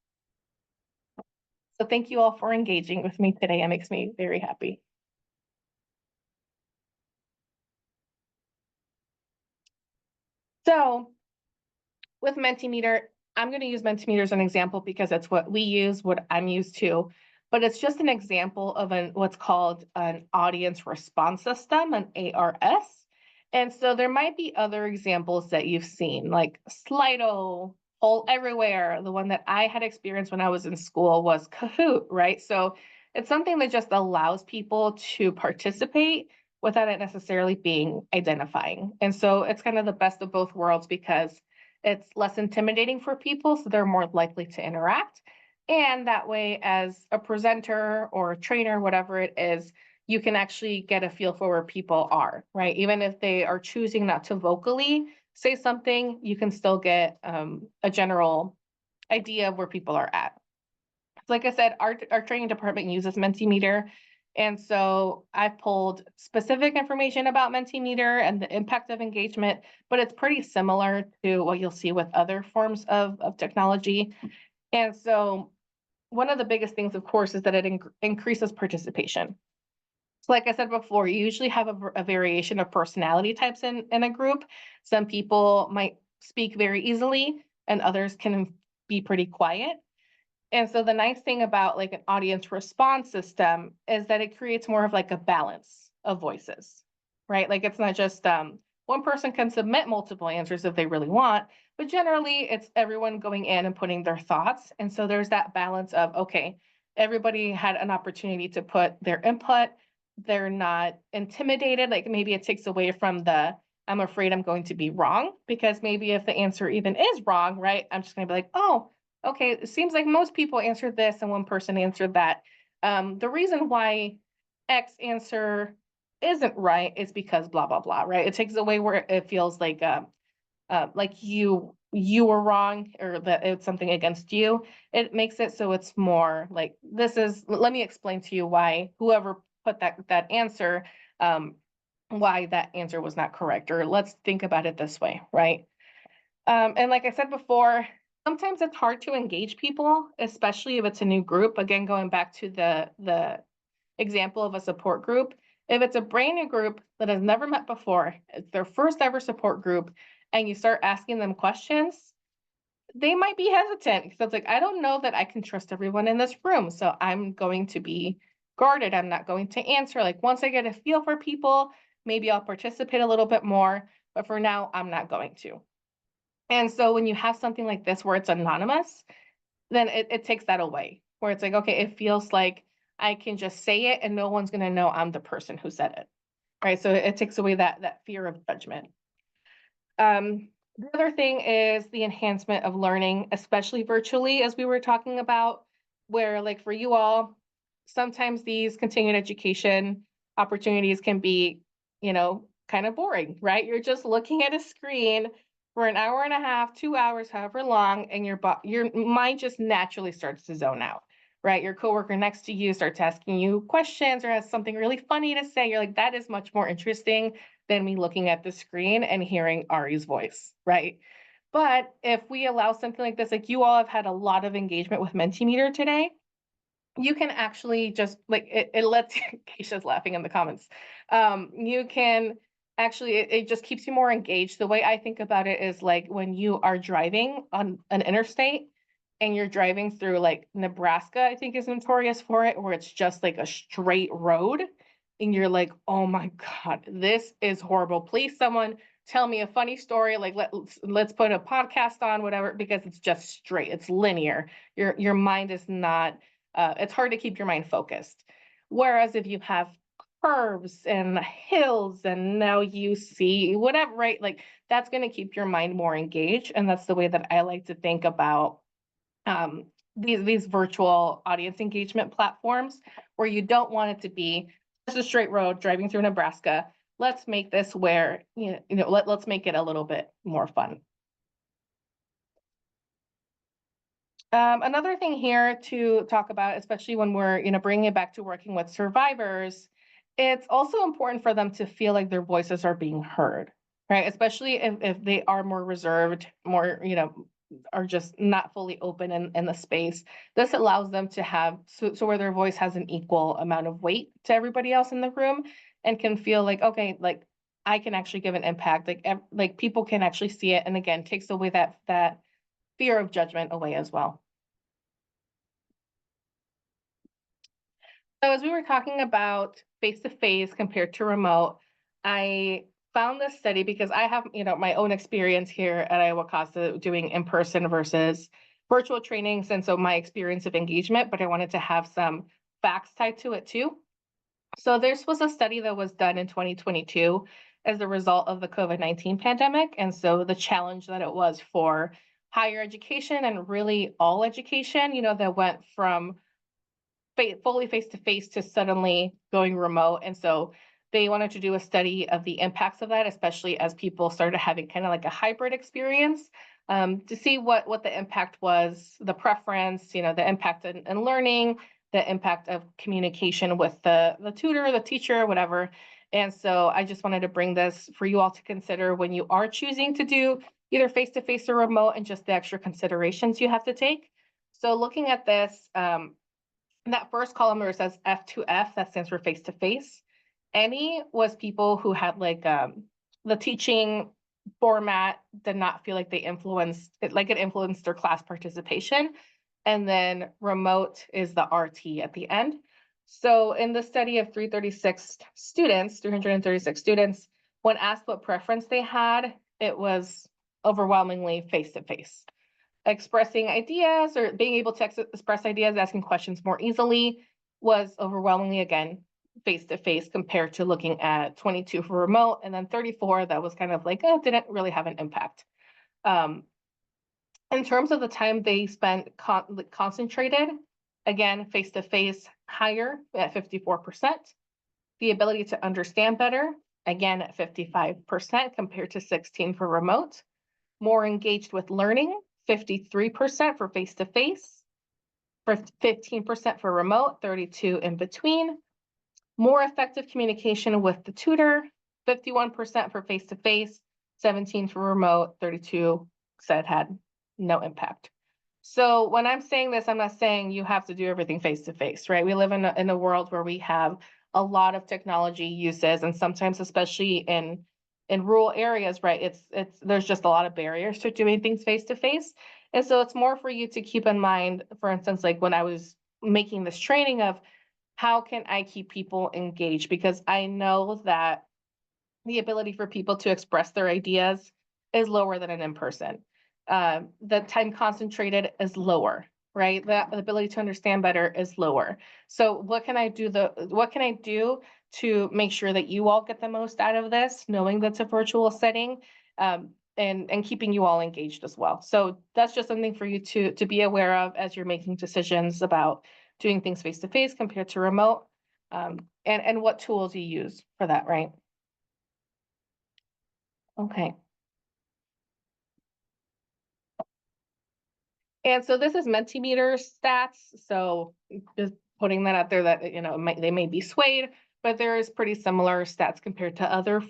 So thank you all for engaging with me today. It makes me very happy. So with Mentimeter, I'm going to use Mentimeter as an example because that's what we use, what I'm used to. But it's just an example of what's called an audience response system, an ARS. And so there might be other examples that you've seen, like Slido, Poll Everywhere. The one that I had experienced when I was in school was Kahoot, right? So it's something that just allows people to participate without it necessarily being identifying. And so it's kind of the best of both worlds because it's less intimidating for people, so they're more likely to interact. And that way, as a presenter or a trainer, whatever it is, you can actually get a feel for where people are, right? Even if they are choosing not to vocally say something, you can still get a general idea of where people are at. Like I said, our training department uses Mentimeter. And so I've pulled specific information about Mentimeter and the impact of engagement, but it's pretty similar to what you'll see with other forms of technology. And so one of the biggest things, of course, is that it increases participation. So like I said before, you usually have a variation of personality types in a group. Some people might speak very easily and others can be pretty quiet. And so the nice thing about like an audience response system is that it creates more of like a balance of voices, right? Like it's not just one person can submit multiple answers if they really want, but generally it's everyone going in and putting their thoughts. And so there's that balance of, okay, everybody had an opportunity to put their input. They're not intimidated. Like maybe it takes away from the, I'm afraid I'm going to be wrong, because maybe if the answer even is wrong, right? I'm just gonna be like, oh, okay, it seems like most people answered this and one person answered that. The reason why X answer isn't right is because blah, blah, blah, right? It takes away where it feels like you were wrong or that it's something against you. It makes it so it's more like, let me explain to you why whoever put that answer, why that answer was not correct, or let's think about it this way, right? And like I said before, sometimes it's hard to engage people, especially if it's a new group. Again, going back to the example of a support group. If it's a brand new group that has never met before, it's their first ever support group, and you start asking them questions, they might be hesitant because it's like, I don't know that I can trust everyone in this room. So I'm going to be guarded. I'm not going to answer. Like once I get a feel for people, maybe I'll participate a little bit more. But for now, I'm not going to. And so when you have something like this where it's anonymous, then it takes that away, where it's like, okay, it feels like I can just say it and no one's going to know I'm the person who said it, right? So it takes away that fear of judgment. The other thing is the enhancement of learning, especially virtually, as we were talking about, where like for you all, sometimes these continuing education opportunities can be, kind of boring, right? You're just looking at a screen for an hour and a half, 2 hours, however long, and your mind just naturally starts to zone out, right? Your coworker next to you starts asking you questions or has something really funny to say. You're like, that is much more interesting than me looking at the screen and hearing Ari's voice, right? But if we allow something like this, like you all have had a lot of engagement with Mentimeter today, you can actually just like it lets Keisha's laughing in the comments. You can actually it just keeps you more engaged. The way I think about it is like when you are driving on an interstate and you're driving through like Nebraska, I think is notorious for it, where it's just like a straight road. And you're like, oh my God, this is horrible. Please, someone tell me a funny story. Like let's put a podcast on, whatever, because it's just straight. It's linear. Your mind is not it's hard to keep your mind focused. Whereas if you have curves and hills and now you see whatever, right? Like that's going to keep your mind more engaged. And that's the way that I like to think about these virtual audience engagement platforms, where you don't want it to be just a straight road driving through Nebraska. Let's make this where, let's make it a little bit more fun. Another thing here to talk about, especially when we're, bringing it back to working with survivors, it's also important for them to feel like their voices are being heard, right? Especially if they are more reserved, more, are just not fully open in the space. This allows them to have, so where their voice has an equal amount of weight to everybody else in the room and can feel like, okay, like I can actually give an impact, like people can actually see it. And again, takes away that fear of judgment away as well. So as we were talking about face-to-face compared to remote, I found this study because I have, my own experience here at Iowa Casa doing in-person versus virtual trainings. And so my experience of engagement, but I wanted to have some facts tied to it too. So this was a study that was done in 2022 as a result of the COVID-19 pandemic. And so the challenge that it was for higher education and really all education, that went from fully face to face to suddenly going remote. And so they wanted to do a study of the impacts of that, especially as people started having kind of like a hybrid experience, to see what the impact was, the preference, the impact in learning, the impact of communication with the tutor, the teacher, whatever. And so I just wanted to bring this for you all to consider when you are choosing to do either face to face or remote, and just the extra considerations you have to take. So looking at this, that first column where it says F2F, that stands for face to face. Any was people who had the teaching format did not feel like it influenced their class participation. And then remote is the RT at the end. So in the study of 336 students, when asked what preference they had, it was overwhelmingly face to face. Expressing ideas or being able to express ideas, asking questions more easily was overwhelmingly, again, face to face, compared to looking at 22 for remote, and then 34 that was kind of like, oh, didn't really have an impact. In terms of the time they spent concentrated, again, face to face higher at 54%. The ability to understand better, again, at 55% compared to 16 for remote. More engaged with learning, 53% for face-to-face, for 15% for remote, 32 in between. More effective communication with the tutor, 51% for face-to-face, 17 for remote, 32 said had no impact. So when I'm saying this, I'm not saying you have to do everything face-to-face, right? We live in a world where we have a lot of technology uses, and sometimes, especially in rural areas, right, there's just a lot of barriers to doing things face to face. And so it's more for you to keep in mind, for instance, like when I was making this training of how can I keep people engaged, because I know that the ability for people to express their ideas is lower than an in-person. The time concentrated is lower, right? The ability to understand better is lower. So what can I do to make sure that you all get the most out of this, knowing that's a virtual setting, and keeping you all engaged as well. So that's just something for you to be aware of as you're making decisions about doing things face to face compared to remote, and what tools you use for that, right? Okay. And so this is Mentimeter stats. So just putting that out there that, they may be swayed, but there is pretty similar stats compared to other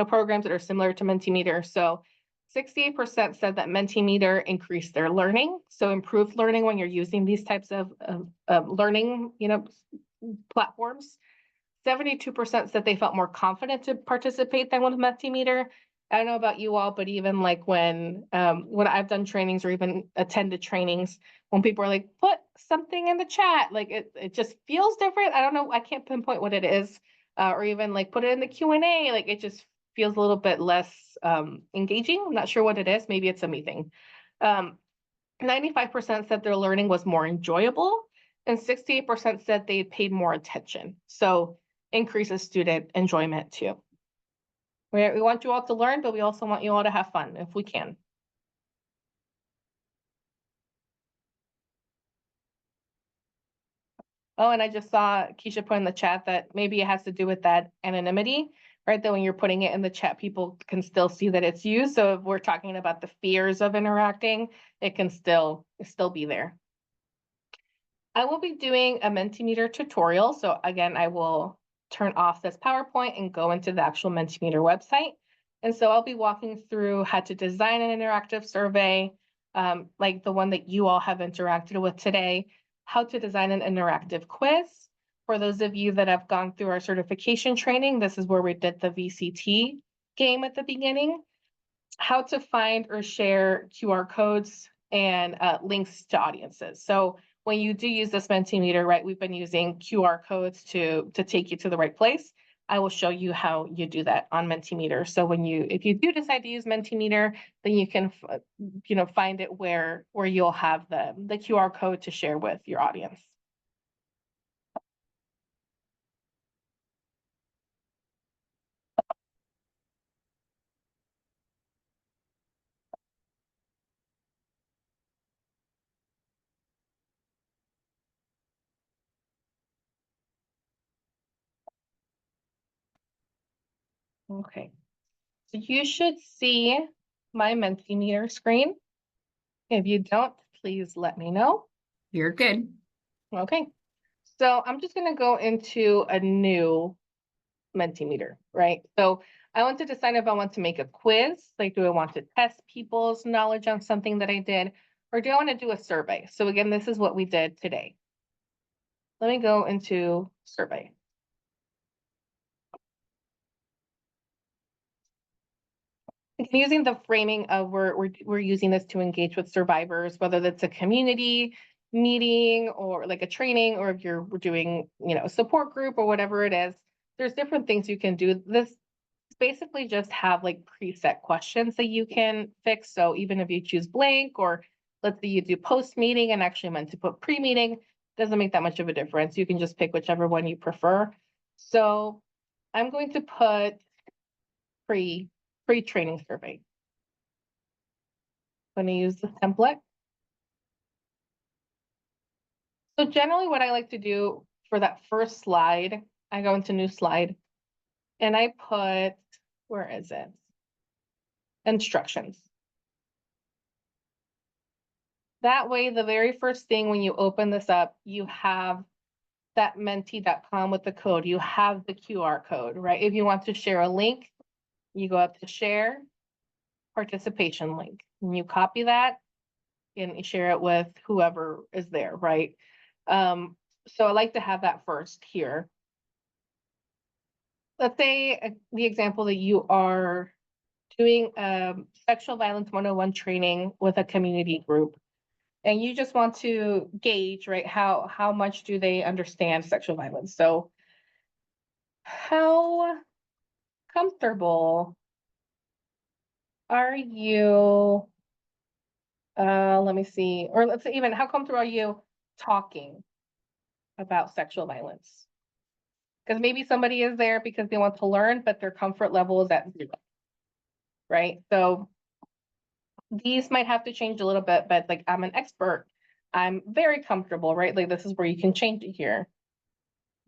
programs that are similar to Mentimeter. So 68% said that Mentimeter increased their learning. So improved learning when you're using these types of learning, platforms. 72% said they felt more confident to participate than with Mentimeter. I don't know about you all, but even like when I've done trainings or even attended trainings, when people are like, put something in the chat, like it just feels different. I don't know. I can't pinpoint what it is, or even like put it in the Q&A. Like it just feels a little bit less engaging. I'm not sure what it is. Maybe it's a me thing. 95% said their learning was more enjoyable, and 68% said they paid more attention. So increases student enjoyment too. We want you all to learn, but we also want you all to have fun if we can. Oh, and I just saw Keisha put in the chat that maybe it has to do with that anonymity, right? That when you're putting it in the chat, people can still see that it's you. So if we're talking about the fears of interacting, it can still be there. I will be doing a Mentimeter tutorial. So again, I will turn off this PowerPoint and go into the actual Mentimeter website. And so I'll be walking through how to design an interactive survey, like the one that you all have interacted with today, how to design an interactive quiz. For those of you that have gone through our certification training, this is where we did the VCT game at the beginning. How to find or share QR codes and links to audiences. So when you do use this Mentimeter, right, we've been using QR codes to take you to the right place. I will show you how you do that on Mentimeter. So if you do decide to use Mentimeter, then you can, find it where you'll have the QR code to share with your audience. Okay, so you should see my Mentimeter screen. If you don't, please let me know. You're good. Okay, so I'm just gonna go into a new Mentimeter, right? So I want to decide if I want to make a quiz, like do I want to test people's knowledge on something that I did, or do I want to do a survey? So again, this is what we did today. Let me go into survey. Using the framing of we're using this to engage with survivors, whether that's a community meeting or like a training, or if you're doing, a support group or whatever it is, there's different things you can do. This basically just have like preset questions that you can fix. So even if you choose blank, or let's say you do post meeting and actually meant to put pre-meeting, doesn't make that much of a difference. You can just pick whichever one you prefer. So I'm going to put pre-training survey. I'm going to use the template. So generally what I like to do for that first slide, I go into new slide and I put, where is it? Instructions. That way, the very first thing when you open this up, you have that menti.com with the code. You have the QR code, right? If you want to share a link, you go up to share participation link, and you copy that and you share it with whoever is there, right? So I like to have that first here. Let's say the example that you are doing sexual violence 101 training with a community group, and you just want to gauge, right, how much do they understand sexual violence? So how comfortable are you, let me see, or let's say even how comfortable are you talking about sexual violence? Because maybe somebody is there because they want to learn, but their comfort level is at 0, right? So these might have to change a little bit, but like I'm an expert, I'm very comfortable, right? Like this is where you can change it here.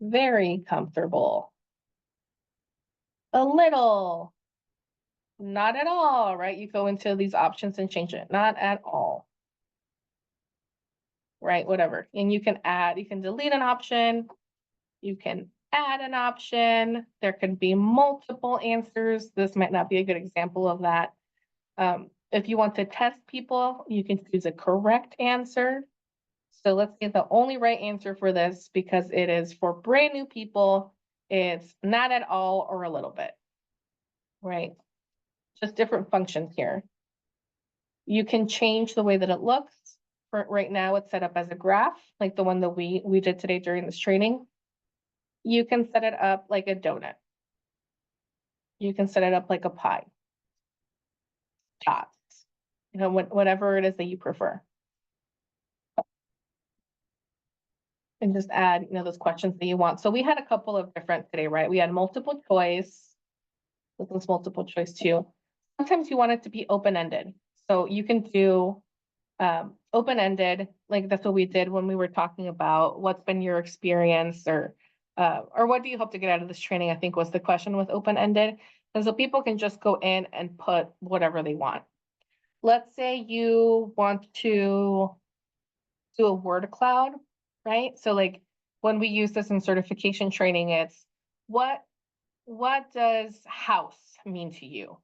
Very comfortable. A little. Not at all, right? You go into these options and change it. Not at all. Right, whatever. And you can delete an option. You can add an option. There can be multiple answers. This might not be a good example of that. If you want to test people, you can choose a correct answer. So let's say the only right answer for this, because it is for brand new people, it's not at all or a little bit, right? Just different functions here. You can change the way that it looks. For right now, it's set up as a graph, like the one that we did today during this training. You can set it up like a donut. You can set it up like a pie. Dots. Whatever it is that you prefer. And just add, those questions that you want. So we had a couple of different today, right? We had multiple choice. This was multiple choice too. Sometimes you want it to be open-ended. So you can do open-ended, like that's what we did when we were talking about what's been your experience, or what do you hope to get out of this training, I think was the question with open-ended. And so people can just go in and put whatever they want. Let's say you want to do a word cloud, right? So like when we use this in certification training, it's what does house mean to you,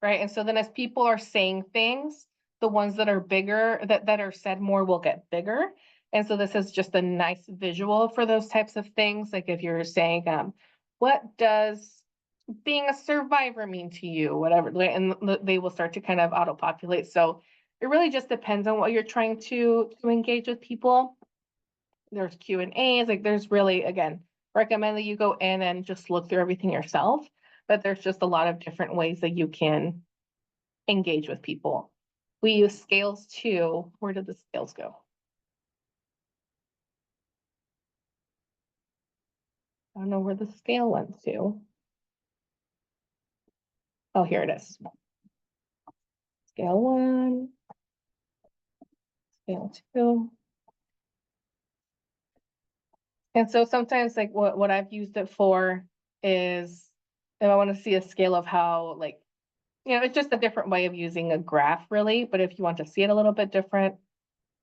right? And so then as people are saying things, the ones that are bigger, that are said more, will get bigger. And so this is just a nice visual for those types of things. Like if you're saying, what does being a survivor mean to you, whatever, and they will start to kind of auto-populate. So it really just depends on what you're trying to engage with people. There's Q&As, like there's really, again, recommend that you go in and just look through everything yourself, but there's just a lot of different ways that you can engage with people. We use scales too. Where did the scales go? I don't know where the scale went to. Oh, here it is. Scale 1, scale 2. And so sometimes like what I've used it for is If I want to see a scale of how, like, it's just a different way of using a graph really, but if you want to see it a little bit different,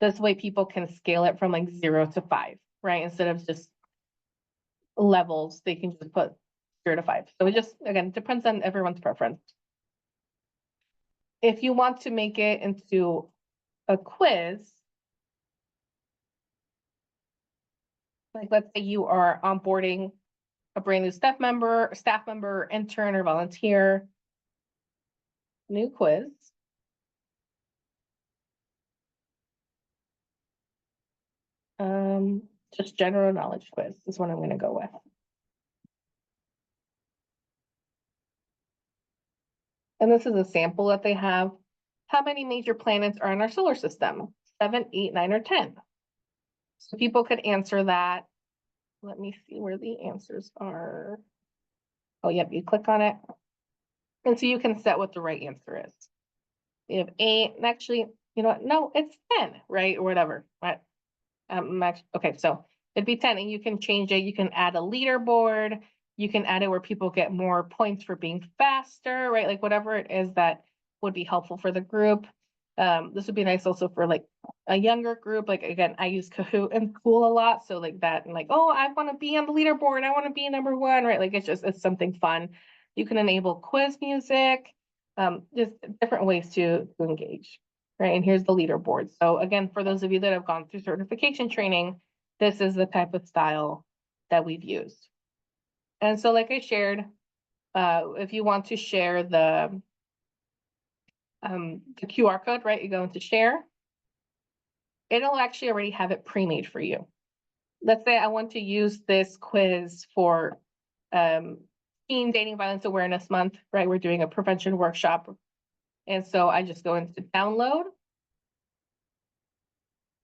this way people can scale it from like 0 to 5, right? Instead of just levels, they can just put 0 to 5. So it just, again, depends on everyone's preference. If you want to make it into a quiz, like let's say you are onboarding a brand new staff member, intern, or volunteer, new quiz. Just general knowledge quiz is what I'm going to go with. And this is a sample that they have. How many major planets are in our solar system? 7, 8, 9, or 10. So people could answer that. Let me see where the answers are. Oh, yep, you click on it. And so you can set what the right answer is. You have 8, and actually, you know what? No, it's 10, right? Or whatever. Right? Okay, so it'd be 10, and you can change it. You can add a leaderboard. You can add it where people get more points for being faster, right? Like whatever it is that would be helpful for the group. This would be nice also for like a younger group. Like again, I use Kahoot and Cool a lot. So like that and like, oh, I want to be on the leaderboard. I want to be number 1, right? Like it's something fun. You can enable quiz music, just different ways to engage. Right, and here's the leaderboard. So again, for those of you that have gone through certification training, this is the type of style that we've used. And so like I shared, if you want to share the QR code, right, you go into share, it'll actually already have it pre-made for you. Let's say I want to use this quiz for Teen Dating Violence Awareness Month, right? We're doing a prevention workshop. And so I just go into download,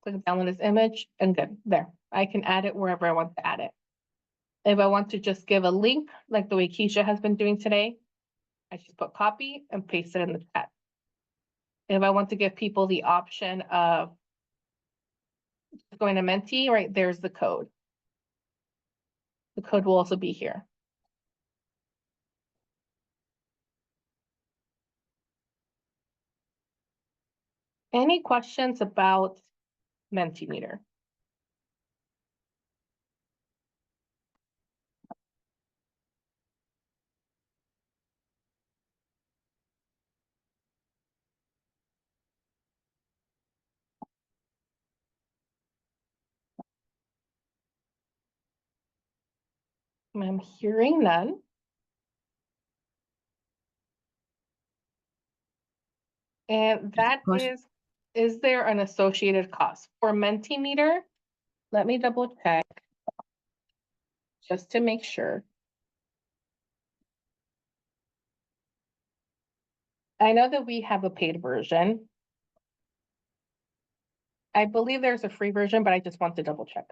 click download this image, and good, there. I can add it wherever I want to add it. If I want to just give a link, like the way Keisha has been doing today, I just put copy and paste it in the chat. If I want to give people the option of going to Menti, right, there's the code. The code will also be here. Any questions about Mentimeter? I'm hearing none. And that is there an associated cost for Mentimeter? Let me double check just to make sure. I know that we have a paid version. I believe there's a free version, but I just want to double check.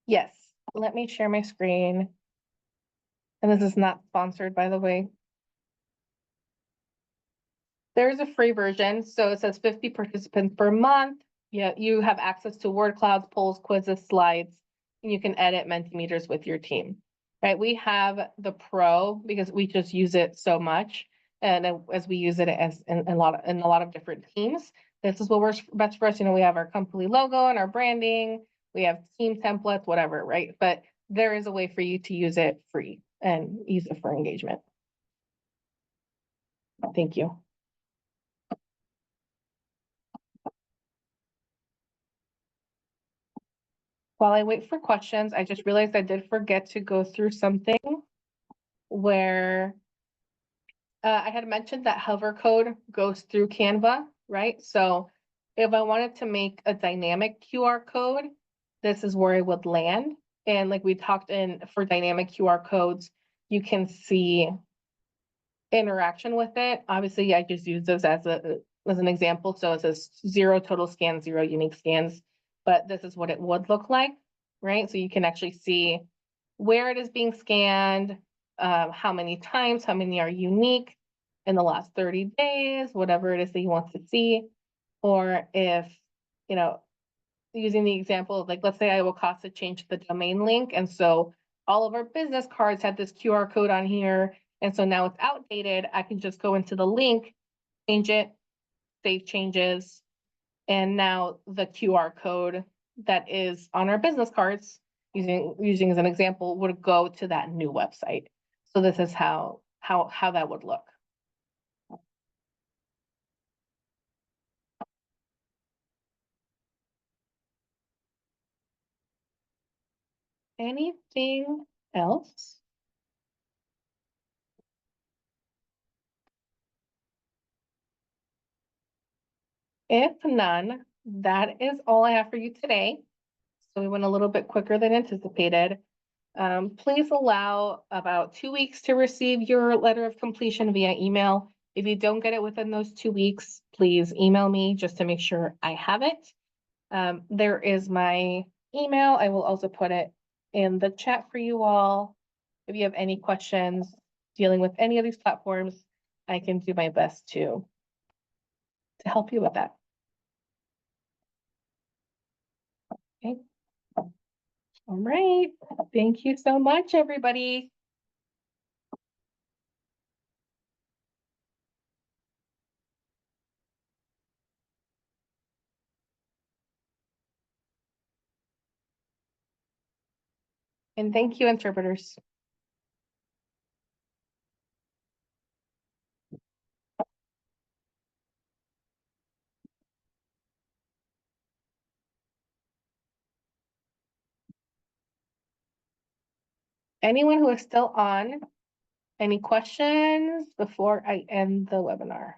Yes, let me share my screen. And this is not sponsored, by the way. There's a free version, so it says 50 participants per month. Yeah, you have access to word clouds, polls, quizzes, slides, and you can edit Mentimeters with your team. Right? We have the Pro because we just use it so much, and as we use it as in a lot of different teams. This is what works best for us. We have our company logo and our branding. We have team templates, whatever, right? But there is a way for you to use it free and use it for engagement. Thank you. While I wait for questions, I just realized I did forget to go through something where I had mentioned that hover code goes through Canva, right? So if I wanted to make a dynamic QR code, this is where it would land. And like we talked in for dynamic QR codes, you can see interaction with it. Obviously, I just use this as an example. So it says 0 total scans, 0 unique scans, but this is what it would look like, right? So you can actually see where it is being scanned, how many times, how many are unique in the last 30 days, whatever it is that you want to see. Or if, using the example of like, let's say I will cost to change the domain link. And so all of our business cards had this QR code on here. And so now it's outdated. I can just go into the link, change it, save changes. And now the QR code that is on our business cards, using as an example, would go to that new website. So this is how that would look. Anything else? If none, that is all I have for you today. So we went a little bit quicker than anticipated. Please allow about 2 weeks to receive your letter of completion via email. If you don't get it within those 2 weeks, please email me just to make sure I have it. There is my email. I will also put it in the chat for you all. If you have any questions dealing with any of these platforms, I can do my best to help you with that. Okay. All right. Thank you so much, everybody. And thank you, interpreters. Anyone who is still on, any questions before I end the webinar?